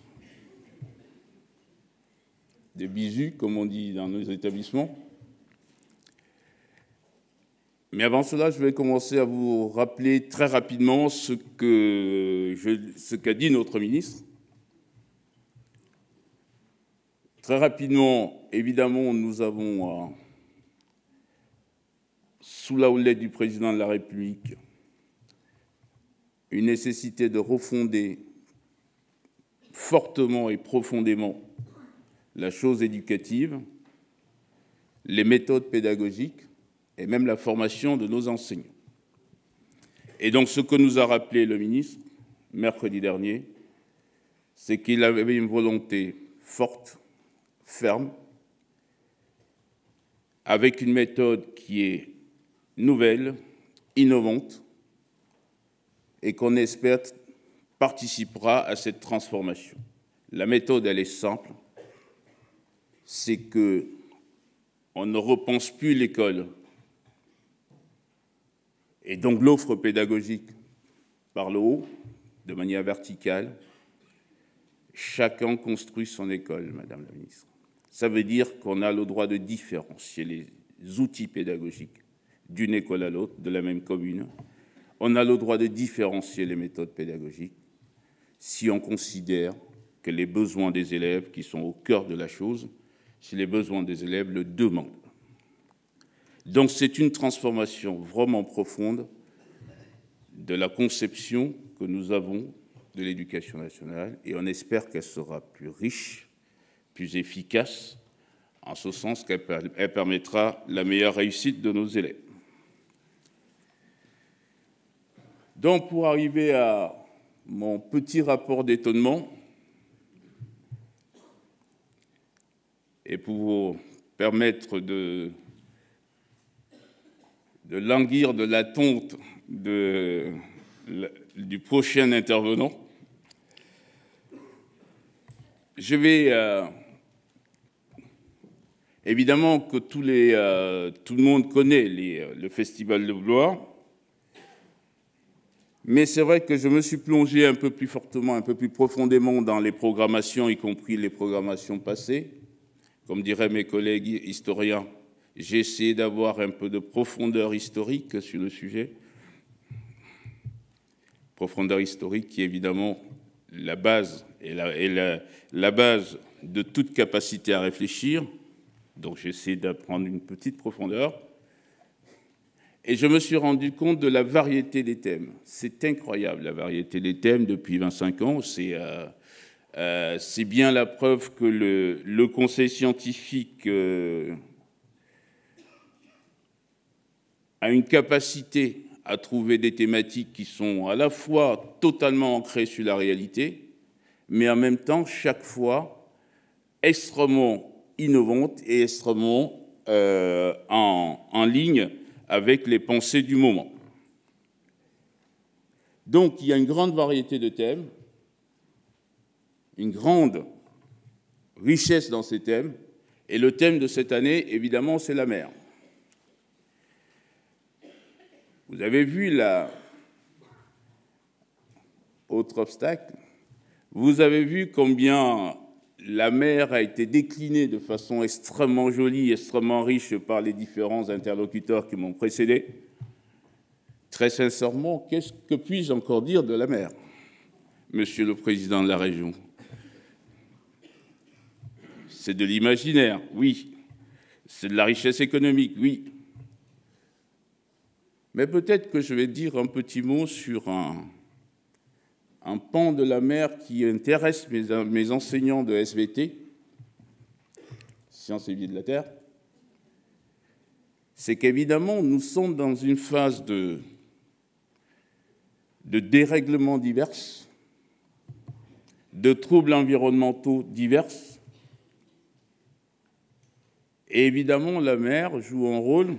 des bisous, comme on dit dans nos établissements. Mais avant cela, je vais commencer à vous rappeler très rapidement ce qu'a dit notre ministre. Très rapidement, évidemment, nous avons, sous la houlette du président de la République, une nécessité de refonder fortement et profondément la chose éducative, les méthodes pédagogiques et même la formation de nos enseignants. Et donc, ce que nous a rappelé le ministre, mercredi dernier, c'est qu'il avait une volonté forte, ferme, avec une méthode qui est nouvelle, innovante, et qu'on espère participera à cette transformation. La méthode, elle est simple, c'est qu'on ne repense plus l'école et donc l'offre pédagogique par le haut, de manière verticale. Chacun construit son école, Madame la ministre. Ça veut dire qu'on a le droit de différencier les outils pédagogiques d'une école à l'autre, de la même commune. On a le droit de différencier les méthodes pédagogiques si on considère que les besoins des élèves, qui sont au cœur de la chose, si les besoins des élèves le demandent. Donc c'est une transformation vraiment profonde de la conception que nous avons de l'éducation nationale et on espère qu'elle sera plus riche, plus efficace, en ce sens qu'elle permettra la meilleure réussite de nos élèves. Donc pour arriver à mon petit rapport d'étonnement, et pour vous permettre de languir de la tonte du prochain intervenant. Je vais... évidemment que tout le monde connaît le Festival de Blois, mais c'est vrai que je me suis plongé un peu plus fortement, un peu plus profondément dans les programmations, y compris les programmations passées. Comme diraient mes collègues historiens, j'ai essayé d'avoir un peu de profondeur historique sur le sujet. Profondeur historique qui est évidemment la base, la base de toute capacité à réfléchir. Donc j'ai essayé d'apprendre une petite profondeur. Et je me suis rendu compte de la variété des thèmes. C'est incroyable, la variété des thèmes depuis 25 ans. C'est bien la preuve que le conseil scientifique a une capacité à trouver des thématiques qui sont à la fois totalement ancrées sur la réalité, mais en même temps, chaque fois, extrêmement innovantes et extrêmement en ligne avec les pensées du moment. Donc, il y a une grande variété de thèmes, une grande richesse dans ces thèmes, et le thème de cette année, évidemment, c'est la mer. Vous avez vu autre obstacle, vous avez vu combien la mer a été déclinée de façon extrêmement jolie, extrêmement riche par les différents interlocuteurs qui m'ont précédé. Très sincèrement, qu'est-ce que puis-je encore dire de la mer, Monsieur le Président de la région? C'est de l'imaginaire, oui. C'est de la richesse économique, oui. Mais peut-être que je vais dire un petit mot sur un pan de la mer qui intéresse mes enseignants de SVT, Sciences et Vie de la Terre. C'est qu'évidemment, nous sommes dans une phase de dérèglements divers, de troubles environnementaux divers. Et évidemment, la mer joue un rôle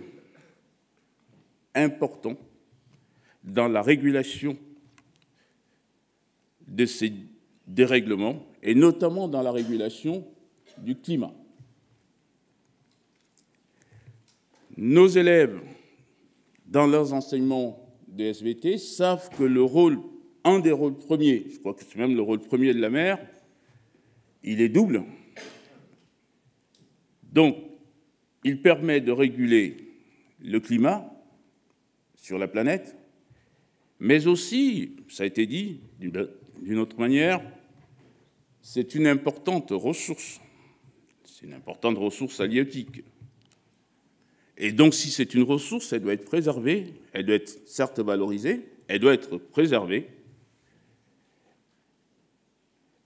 important dans la régulation de ces dérèglements, et notamment dans la régulation du climat. Nos élèves, dans leurs enseignements de SVT, savent que un des rôles premiers, je crois que c'est même le rôle premier de la mer, il est double. Donc, il permet de réguler le climat sur la planète, mais aussi, ça a été dit d'une autre manière, c'est une importante ressource. C'est une importante ressource halieutique. Et donc, si c'est une ressource, elle doit être préservée, elle doit être certes valorisée, elle doit être préservée.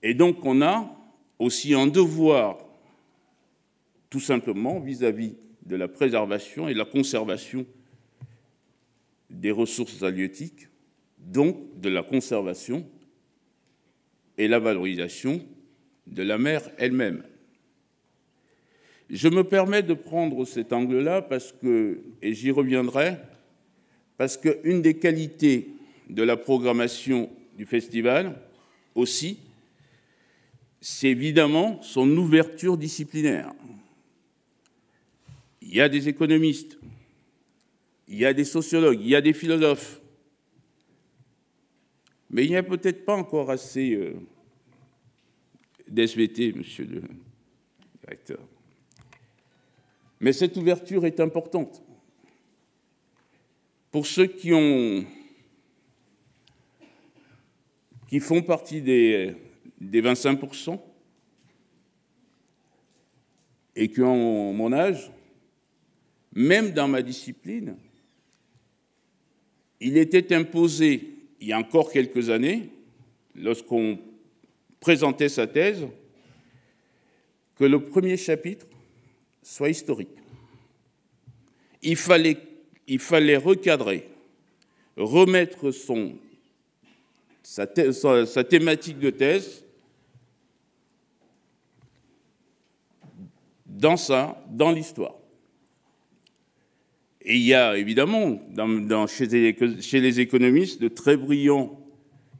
Et donc, on a aussi un devoir, tout simplement, vis-à-vis de la préservation et de la conservation des ressources halieutiques, donc de la conservation et la valorisation de la mer elle-même. Je me permets de prendre cet angle-là parce que, et j'y reviendrai, parce qu'une des qualités de la programmation du festival aussi, c'est évidemment son ouverture disciplinaire. Il y a des économistes, il y a des sociologues, il y a des philosophes, mais il n'y a peut-être pas encore assez d'SVT, monsieur le directeur. Mais cette ouverture est importante. Pour ceux qui font partie des 25% et qui ont mon âge, même dans ma discipline, il était imposé, il y a encore quelques années, lorsqu'on présentait sa thèse, que le premier chapitre soit historique. Il fallait recadrer, remettre sa thématique de thèse dans l'histoire. Et il y a évidemment chez les économistes de très brillants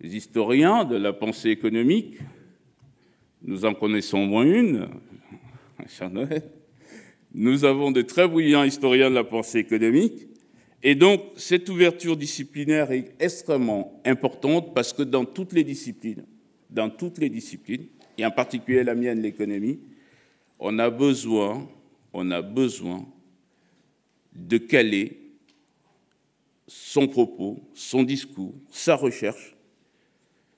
historiens de la pensée économique. Nous en connaissons au moins une, cher Noël. Nous avons de très brillants historiens de la pensée économique. Et donc, cette ouverture disciplinaire est extrêmement importante parce que dans toutes les disciplines, et en particulier la mienne, l'économie, on a besoin de caler son propos, son discours, sa recherche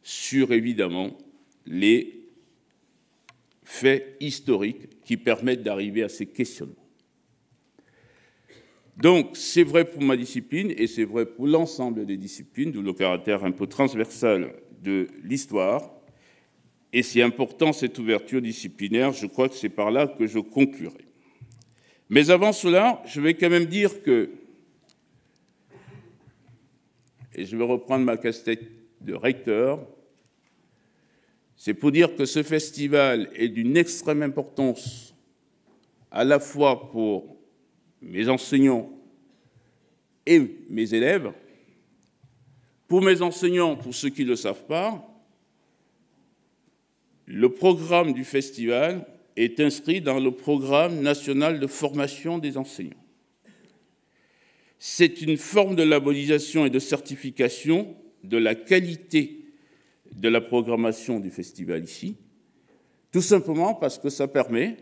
sur, évidemment, les faits historiques qui permettent d'arriver à ces questionnements. Donc, c'est vrai pour ma discipline et c'est vrai pour l'ensemble des disciplines, d'où le caractère un peu transversal de l'histoire. Et c'est important, cette ouverture disciplinaire, je crois que c'est par là que je conclurai. Mais avant cela, je vais quand même dire que, et je vais reprendre ma casquette de recteur, c'est pour dire que ce festival est d'une extrême importance à la fois pour mes enseignants et mes élèves. Pour mes enseignants, pour ceux qui ne le savent pas, le programme du festival est inscrit dans le programme national de formation des enseignants. C'est une forme de labellisation et de certification de la qualité de la programmation du festival ici, tout simplement parce que ça permet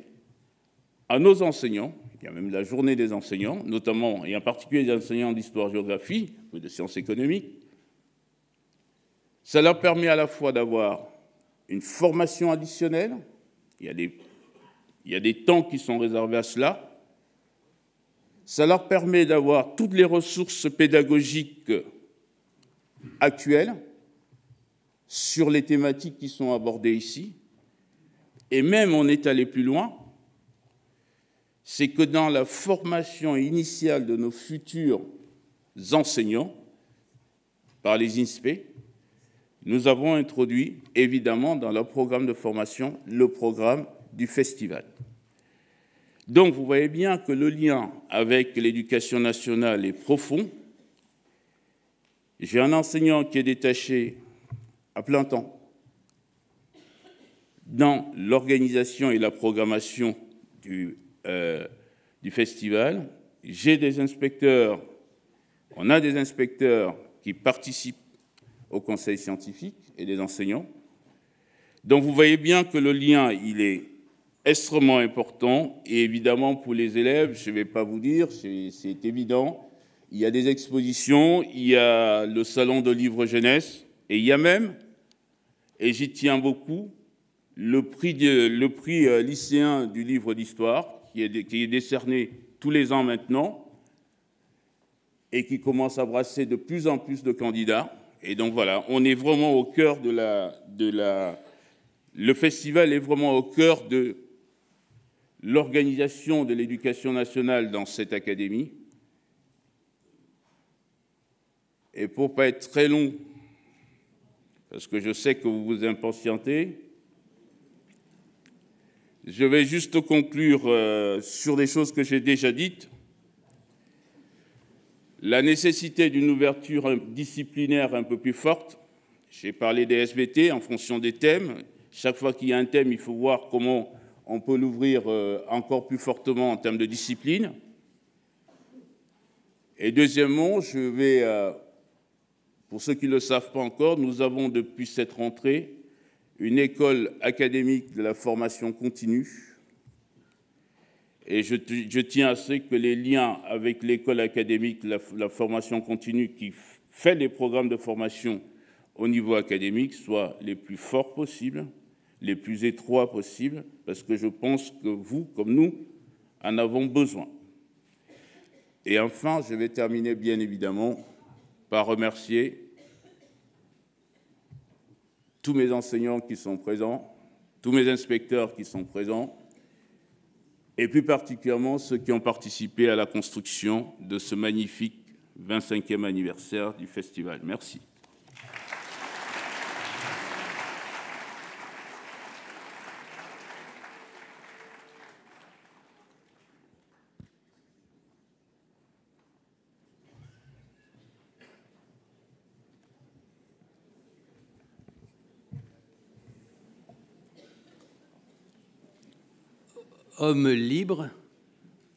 à nos enseignants, il y a même la journée des enseignants, notamment et en particulier des enseignants d'histoire-géographie ou de sciences économiques, ça leur permet à la fois d'avoir une formation additionnelle, il y a des temps qui sont réservés à cela, ça leur permet d'avoir toutes les ressources pédagogiques actuelles sur les thématiques qui sont abordées ici, et même on est allé plus loin, c'est que dans la formation initiale de nos futurs enseignants, par les INSPE, nous avons introduit, évidemment, dans leur programme de formation, le programme du festival. Donc, vous voyez bien que le lien avec l'éducation nationale est profond. J'ai un enseignant qui est détaché à plein temps dans l'organisation et la programmation du festival. J'ai des inspecteurs, on a des inspecteurs qui participent au conseil scientifique et des enseignants. Donc vous voyez bien que le lien, il est extrêmement important et évidemment pour les élèves, je ne vais pas vous dire, c'est évident, il y a des expositions, il y a le salon de livres jeunesse et il y a même, et j'y tiens beaucoup, le prix lycéen du livre d'histoire qui est décerné tous les ans maintenant et qui commence à brasser de plus en plus de candidats. Et donc voilà, on est vraiment au cœur le festival est vraiment au cœur de l'organisation de l'éducation nationale dans cette académie. Et pour ne pas être très long, parce que je sais que vous vous impatientez, je vais juste conclure sur des choses que j'ai déjà dites. La nécessité d'une ouverture disciplinaire un peu plus forte. J'ai parlé des SVT en fonction des thèmes. Chaque fois qu'il y a un thème, il faut voir comment on peut l'ouvrir encore plus fortement en termes de discipline. Et deuxièmement, pour ceux qui ne le savent pas encore, nous avons depuis cette rentrée une école académique de la formation continue. Et je tiens à ce que les liens avec l'école académique, la formation continue qui fait les programmes de formation au niveau académique soient les plus forts possibles, les plus étroits possibles, parce que je pense que vous, comme nous, en avons besoin. Et enfin, je vais terminer bien évidemment par remercier tous mes enseignants qui sont présents, tous mes inspecteurs qui sont présents, et plus particulièrement ceux qui ont participé à la construction de ce magnifique 25e anniversaire du festival. Merci. Homme libre,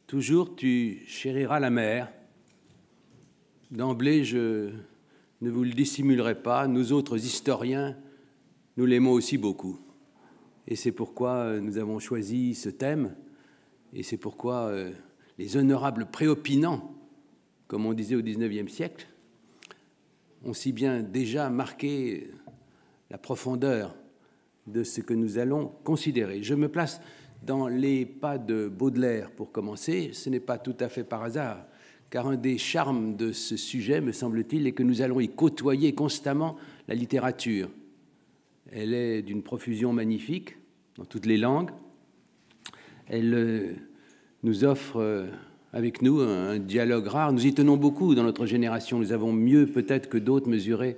toujours tu chériras la mer. D'emblée, je ne vous le dissimulerai pas, nous autres historiens, nous l'aimons aussi beaucoup. Et c'est pourquoi nous avons choisi ce thème, et c'est pourquoi les honorables préopinants, comme on disait au XIXe siècle, ont si bien déjà marqué la profondeur de ce que nous allons considérer. Je me place dans les pas de Baudelaire pour commencer. Ce n'est pas tout à fait par hasard, car un des charmes de ce sujet, me semble-t-il, est que nous allons y côtoyer constamment la littérature. Elle est d'une profusion magnifique dans toutes les langues. Elle nous offre avec nous un dialogue rare. Nous y tenons beaucoup dans notre génération. Nous avons mieux peut-être que d'autres mesuré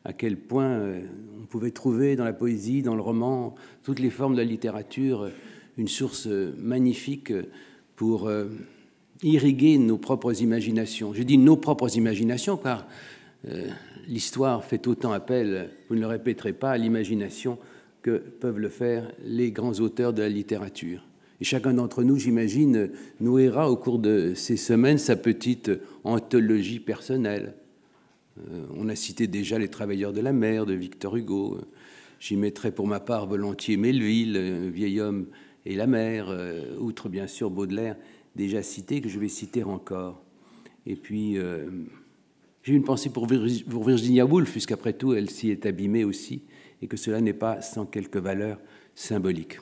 à quel point on pouvait trouver dans la poésie, dans le roman, toutes les formes de la littérature, une source magnifique pour irriguer nos propres imaginations. Je dis nos propres imaginations car l'histoire fait autant appel, vous ne le répéterez pas, à l'imagination que peuvent le faire les grands auteurs de la littérature. Et chacun d'entre nous, j'imagine, nourrira au cours de ces semaines sa petite anthologie personnelle. On a cité déjà Les Travailleurs de la mer de Victor Hugo. J'y mettrai pour ma part volontiers Melville, Vieil homme et la mer, outre bien sûr Baudelaire, déjà cité, que je vais citer encore. Et puis, j'ai une pensée pour Virginia Woolf, puisqu'après tout, elle s'y est abîmée aussi, et que cela n'est pas sans quelques valeurs symboliques.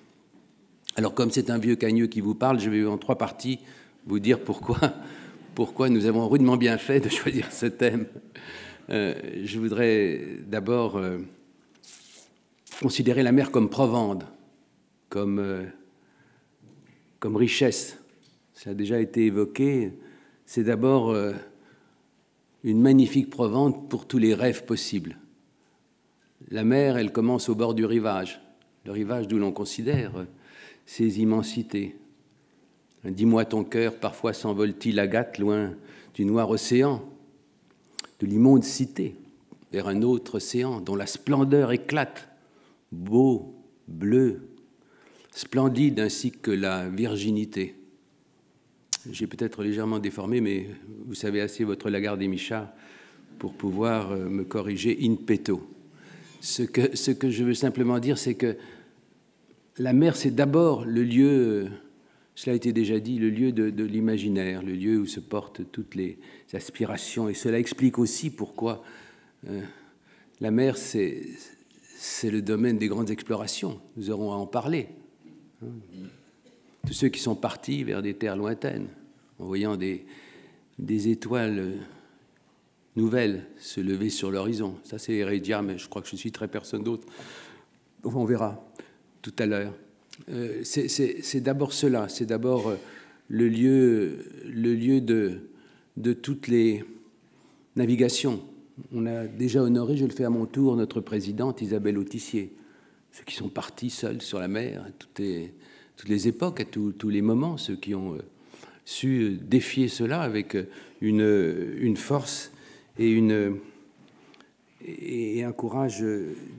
Alors, comme c'est un vieux cagneux qui vous parle, je vais en 3 parties vous dire pourquoi nous avons rudement bien fait de choisir ce thème. Je voudrais d'abord considérer la mer comme provende, comme richesse. Ça a déjà été évoqué. C'est d'abord une magnifique provende pour tous les rêves possibles. La mer, elle commence au bord du rivage, le rivage d'où l'on considère ses immensités. Dis-moi ton cœur, parfois s'envole-t-il agate loin du noir océan, de l'immonde cité, vers un autre océan dont la splendeur éclate, beau, bleu, splendide ainsi que la virginité. J'ai peut-être légèrement déformé, mais vous savez assez votre Lagarde et Michard pour pouvoir me corriger in petto. Ce que je veux simplement dire, c'est que la mer, c'est d'abord le lieu, cela a été déjà dit, le lieu de l'imaginaire, le lieu où se portent toutes les aspirations. Et cela explique aussi pourquoi la mer, c'est le domaine des grandes explorations. Nous aurons à en parler. Tous ceux qui sont partis vers des terres lointaines, en voyant des étoiles nouvelles se lever sur l'horizon. Ça, c'est Hérédia, mais je crois que je ne citerai personne d'autre. On verra tout à l'heure. C'est d'abord cela, c'est d'abord le lieu de toutes les navigations. On a déjà honoré, je le fais à mon tour, notre présidente Isabelle Autissier. Ceux qui sont partis seuls sur la mer, à toutes les époques, à tous les moments, ceux qui ont su défier cela avec une force et un courage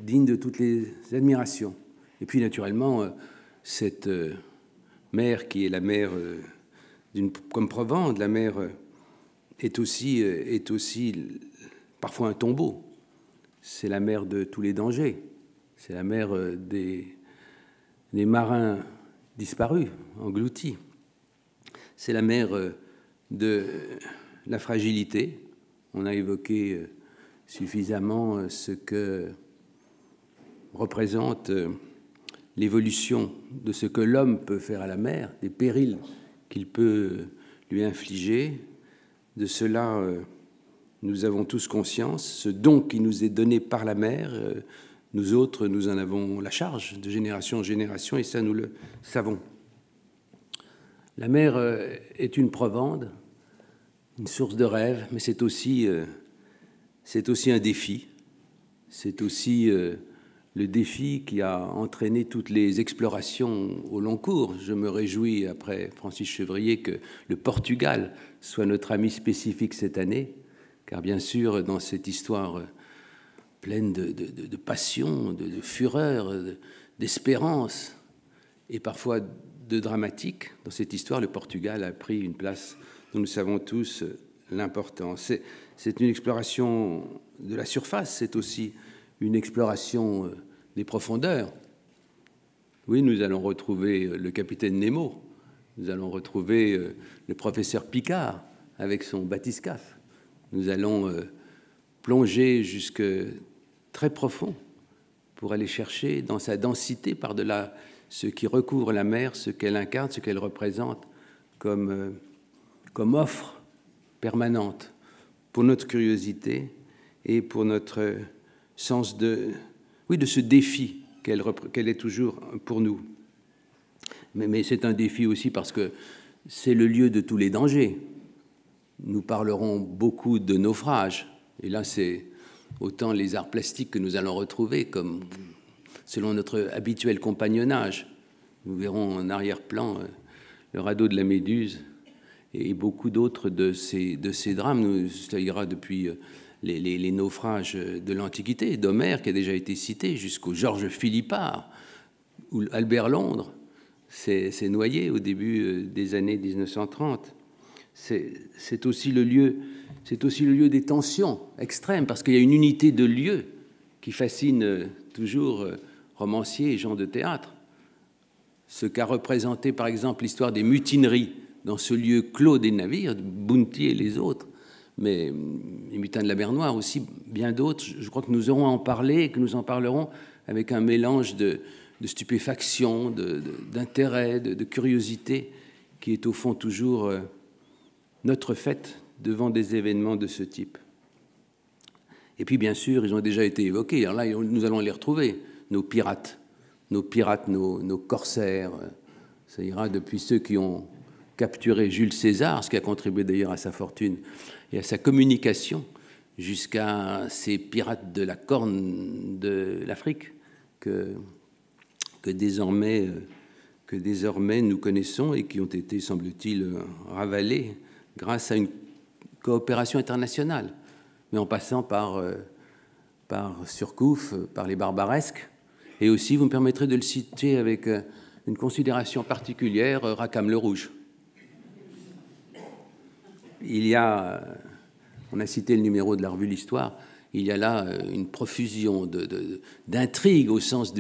digne de toutes les admirations. Et puis naturellement, cette mer qui est la mer comme provende, la mer est aussi parfois un tombeau. C'est la mer de tous les dangers. C'est la mer des marins disparus, engloutis. C'est la mer de la fragilité. On a évoqué suffisamment ce que représente l'évolution de ce que l'homme peut faire à la mer, des périls qu'il peut lui infliger. De cela, nous avons tous conscience. Ce don qui nous est donné par la mer, nous autres, nous en avons la charge de génération en génération, et ça, nous le savons. La mer est une provende, une source de rêve, mais c'est aussi un défi. C'est aussi le défi qui a entraîné toutes les explorations au long cours. Je me réjouis, après Francis Chevrier, que le Portugal soit notre ami spécifique cette année, car bien sûr, dans cette histoire pleine de passion, de fureur, d'espérance, et parfois de dramatique dans cette histoire. Le Portugal a pris une place dont nous savons tous l'importance. C'est une exploration de la surface, c'est aussi une exploration des profondeurs. Oui, nous allons retrouver le capitaine Nemo, nous allons retrouver le professeur Picard avec son bathyscaphe. Nous allons plonger jusque très profond pour aller chercher dans sa densité par-delà ce qui recouvre la mer, ce qu'elle incarne, ce qu'elle représente comme offre permanente pour notre curiosité et pour notre sens de ce défi qu'elle est toujours pour nous. Mais c'est un défi aussi parce que c'est le lieu de tous les dangers. Nous parlerons beaucoup de naufrages, et là c'est autant les arts plastiques que nous allons retrouver, comme selon notre habituel compagnonnage. Nous verrons en arrière-plan le radeau de la Méduse et beaucoup d'autres de ces drames. Ça ira depuis les naufrages de l'Antiquité, d'Homère qui a déjà été cité, jusqu'au Georges Philippard, où Albert Londres s'est noyé au début des années 1930. C'est aussi le lieu des tensions extrêmes, parce qu'il y a une unité de lieu qui fascine toujours romanciers et gens de théâtre. Ce qu'a représenté, par exemple, l'histoire des mutineries dans ce lieu clos des navires, Bounty et les autres, mais les mutins de la mer Noire aussi, bien d'autres. Je crois que nous aurons à en parler et que nous en parlerons avec un mélange de stupéfaction, d'intérêt, de curiosité, qui est au fond toujours notre fête devant des événements de ce type. Et puis, bien sûr, ils ont déjà été évoqués. Alors là, nous allons les retrouver, nos pirates, nos corsaires. Ça ira depuis ceux qui ont capturé Jules César, ce qui a contribué d'ailleurs à sa fortune et à sa communication, jusqu'à ces pirates de la Corne de l'Afrique que désormais nous connaissons et qui ont été, semble-t-il, ravalés grâce à une coopération internationale, mais en passant par Surcouf, par les Barbaresques, et aussi, vous me permettrez de le citer avec une considération particulière, Rackham le Rouge. On a cité le numéro de la revue L'Histoire, il y a là une profusion d'intrigues au sens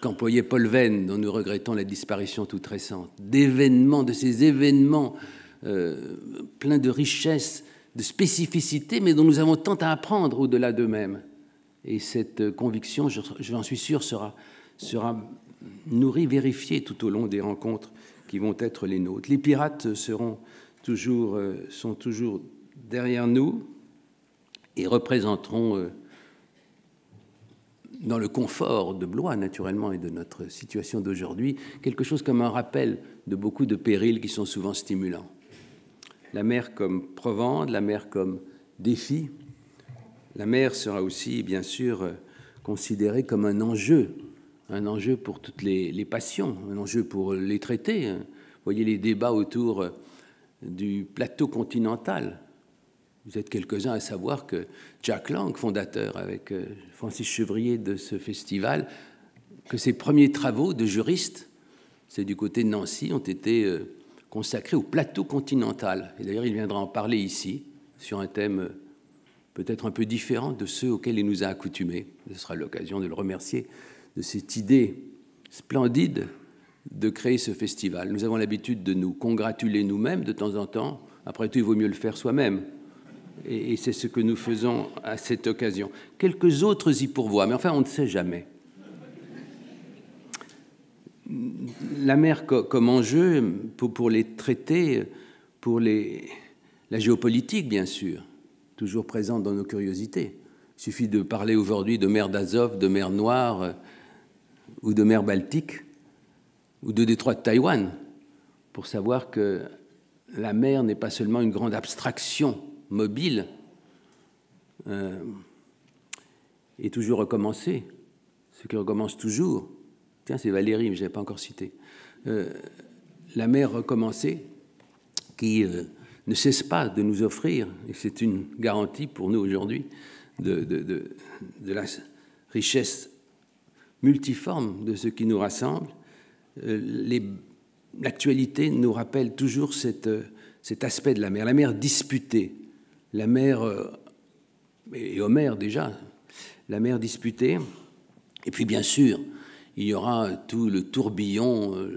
qu'employait Paul Venn, dont nous regrettons la disparition toute récente, de ces événements pleins de richesse, de spécificité, mais dont nous avons tant à apprendre au-delà d'eux-mêmes. Et cette conviction, j'en suis sûr, sera nourrie, vérifiée tout au long des rencontres qui vont être les nôtres. Les pirates sont toujours derrière nous et représenteront, dans le confort de Blois, naturellement, et de notre situation d'aujourd'hui, quelque chose comme un rappel de beaucoup de périls qui sont souvent stimulants. La mer comme provende, la mer comme défi. La mer sera aussi, bien sûr, considérée comme un enjeu pour toutes les passions, un enjeu pour les traités. Vous voyez les débats autour du plateau continental. Vous êtes quelques-uns à savoir que Jack Lang, fondateur avec Francis Chevrier de ce festival, que ses premiers travaux de juriste, c'est du côté de Nancy, ont été consacrés au plateau continental. Et d'ailleurs, il viendra en parler ici, sur un thème peut-être un peu différent de ceux auxquels il nous a accoutumés. Ce sera l'occasion de le remercier de cette idée splendide de créer ce festival. Nous avons l'habitude de nous congratuler nous-mêmes de temps en temps. Après tout, il vaut mieux le faire soi-même. Et c'est ce que nous faisons à cette occasion. Quelques autres y pourvoient, mais enfin, on ne sait jamais. La mer comme enjeu pour les traités, pour la géopolitique, bien sûr, toujours présente dans nos curiosités. Il suffit de parler aujourd'hui de mer d'Azov, de mer Noire ou de mer Baltique ou de détroit de Taïwan pour savoir que la mer n'est pas seulement une grande abstraction mobile et toujours recommencer, ce qui recommence toujours. Tiens, c'est Valérie, mais je n'avais pas encore cité. La mer recommencée qui ne cesse pas de nous offrir, et c'est une garantie pour nous aujourd'hui, de la richesse multiforme de ce qui nous rassemble. Les l'actualité nous rappelle toujours cet aspect de la mer disputée, la mer, et Homère déjà, la mer disputée. Et puis bien sûr, il y aura tout le tourbillon,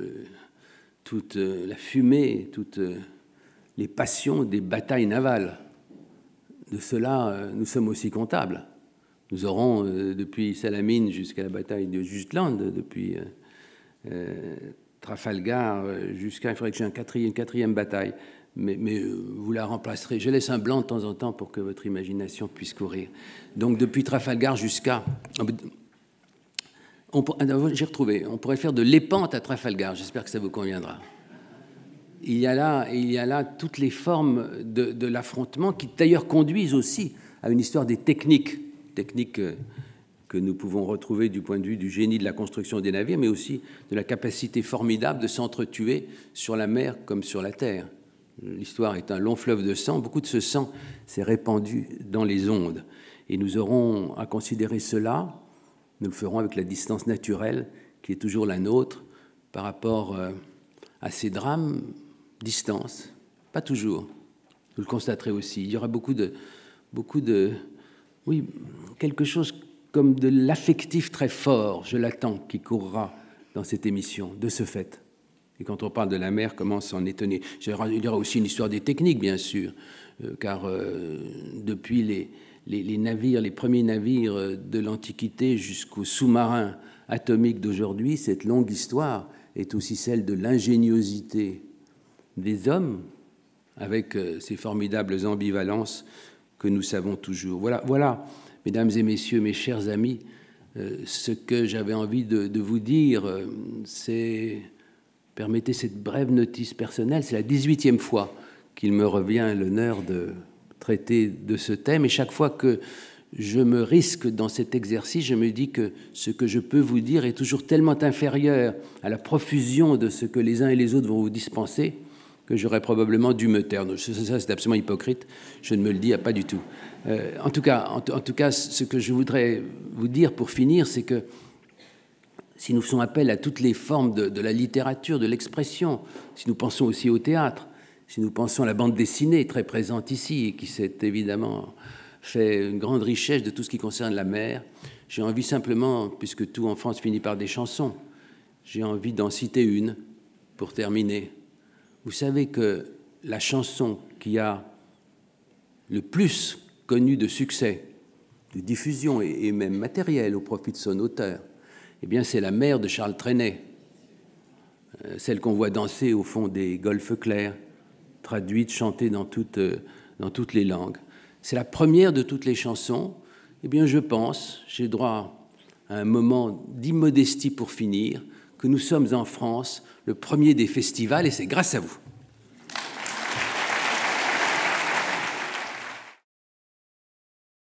toute la fumée, toutes les passions des batailles navales. De cela, nous sommes aussi comptables. Nous aurons, depuis Salamine jusqu'à la bataille de Jutland, depuis Trafalgar jusqu'à... Il faudrait que j'ai une quatrième bataille. Mais vous la remplacerez. Je laisse un blanc de temps en temps pour que votre imagination puisse courir. Donc, depuis Trafalgar jusqu'à... J'ai retrouvé. On pourrait faire de l'épante à Trafalgar. J'espère que ça vous conviendra. Il y a là toutes les formes de l'affrontement qui, d'ailleurs, conduisent aussi à une histoire des techniques que nous pouvons retrouver du point de vue du génie de la construction des navires, mais aussi de la capacité formidable de s'entretuer sur la mer comme sur la terre. L'histoire est un long fleuve de sang. Beaucoup de ce sang s'est répandu dans les ondes. Et nous aurons à considérer cela. Nous le ferons avec la distance naturelle qui est toujours la nôtre par rapport à ces drames. Distance, pas toujours. Vous le constaterez aussi. Il y aura beaucoup de, oui, quelque chose comme de l'affectif très fort, je l'attends, qui courra dans cette émission, de ce fait. Et quand on parle de la mer, comment s'en étonner? Il y aura aussi une histoire des techniques, bien sûr, car depuis les navires, les premiers navires de l'Antiquité jusqu'aux sous-marins atomiques d'aujourd'hui, cette longue histoire est aussi celle de l'ingéniosité des hommes, avec ces formidables ambivalences que nous savons toujours. Voilà, mesdames et messieurs, mes chers amis, ce que j'avais envie de vous dire, c'est... Permettez cette brève notice personnelle, c'est la 18e fois qu'il me revient l'honneur de traiter de ce thème, et chaque fois que je me risque dans cet exercice, je me dis que ce que je peux vous dire est toujours tellement inférieur à la profusion de ce que les uns et les autres vont vous dispenser que j'aurais probablement dû me taire. Ça, c'est absolument hypocrite, je ne me le dis pas du tout. En tout cas, ce que je voudrais vous dire pour finir, c'est que si nous faisons appel à toutes les formes de la littérature, de l'expression, si nous pensons aussi au théâtre, si nous pensons à la bande dessinée très présente ici, et qui s'est évidemment fait une grande richesse de tout ce qui concerne la mer, j'ai envie simplement, puisque tout en France finit par des chansons, j'ai envie d'en citer une pour terminer. Vous savez que la chanson qui a le plus connu de succès, de diffusion et même matériel au profit de son auteur, eh bien, c'est la mer de Charles Trenet, celle qu'on voit danser au fond des golfes clairs, traduite, chantée dans toutes les langues. C'est la première de toutes les chansons. Eh bien, je pense, j'ai droit à un moment d'immodestie pour finir, que nous sommes en France le premier des festivals, et c'est grâce à vous.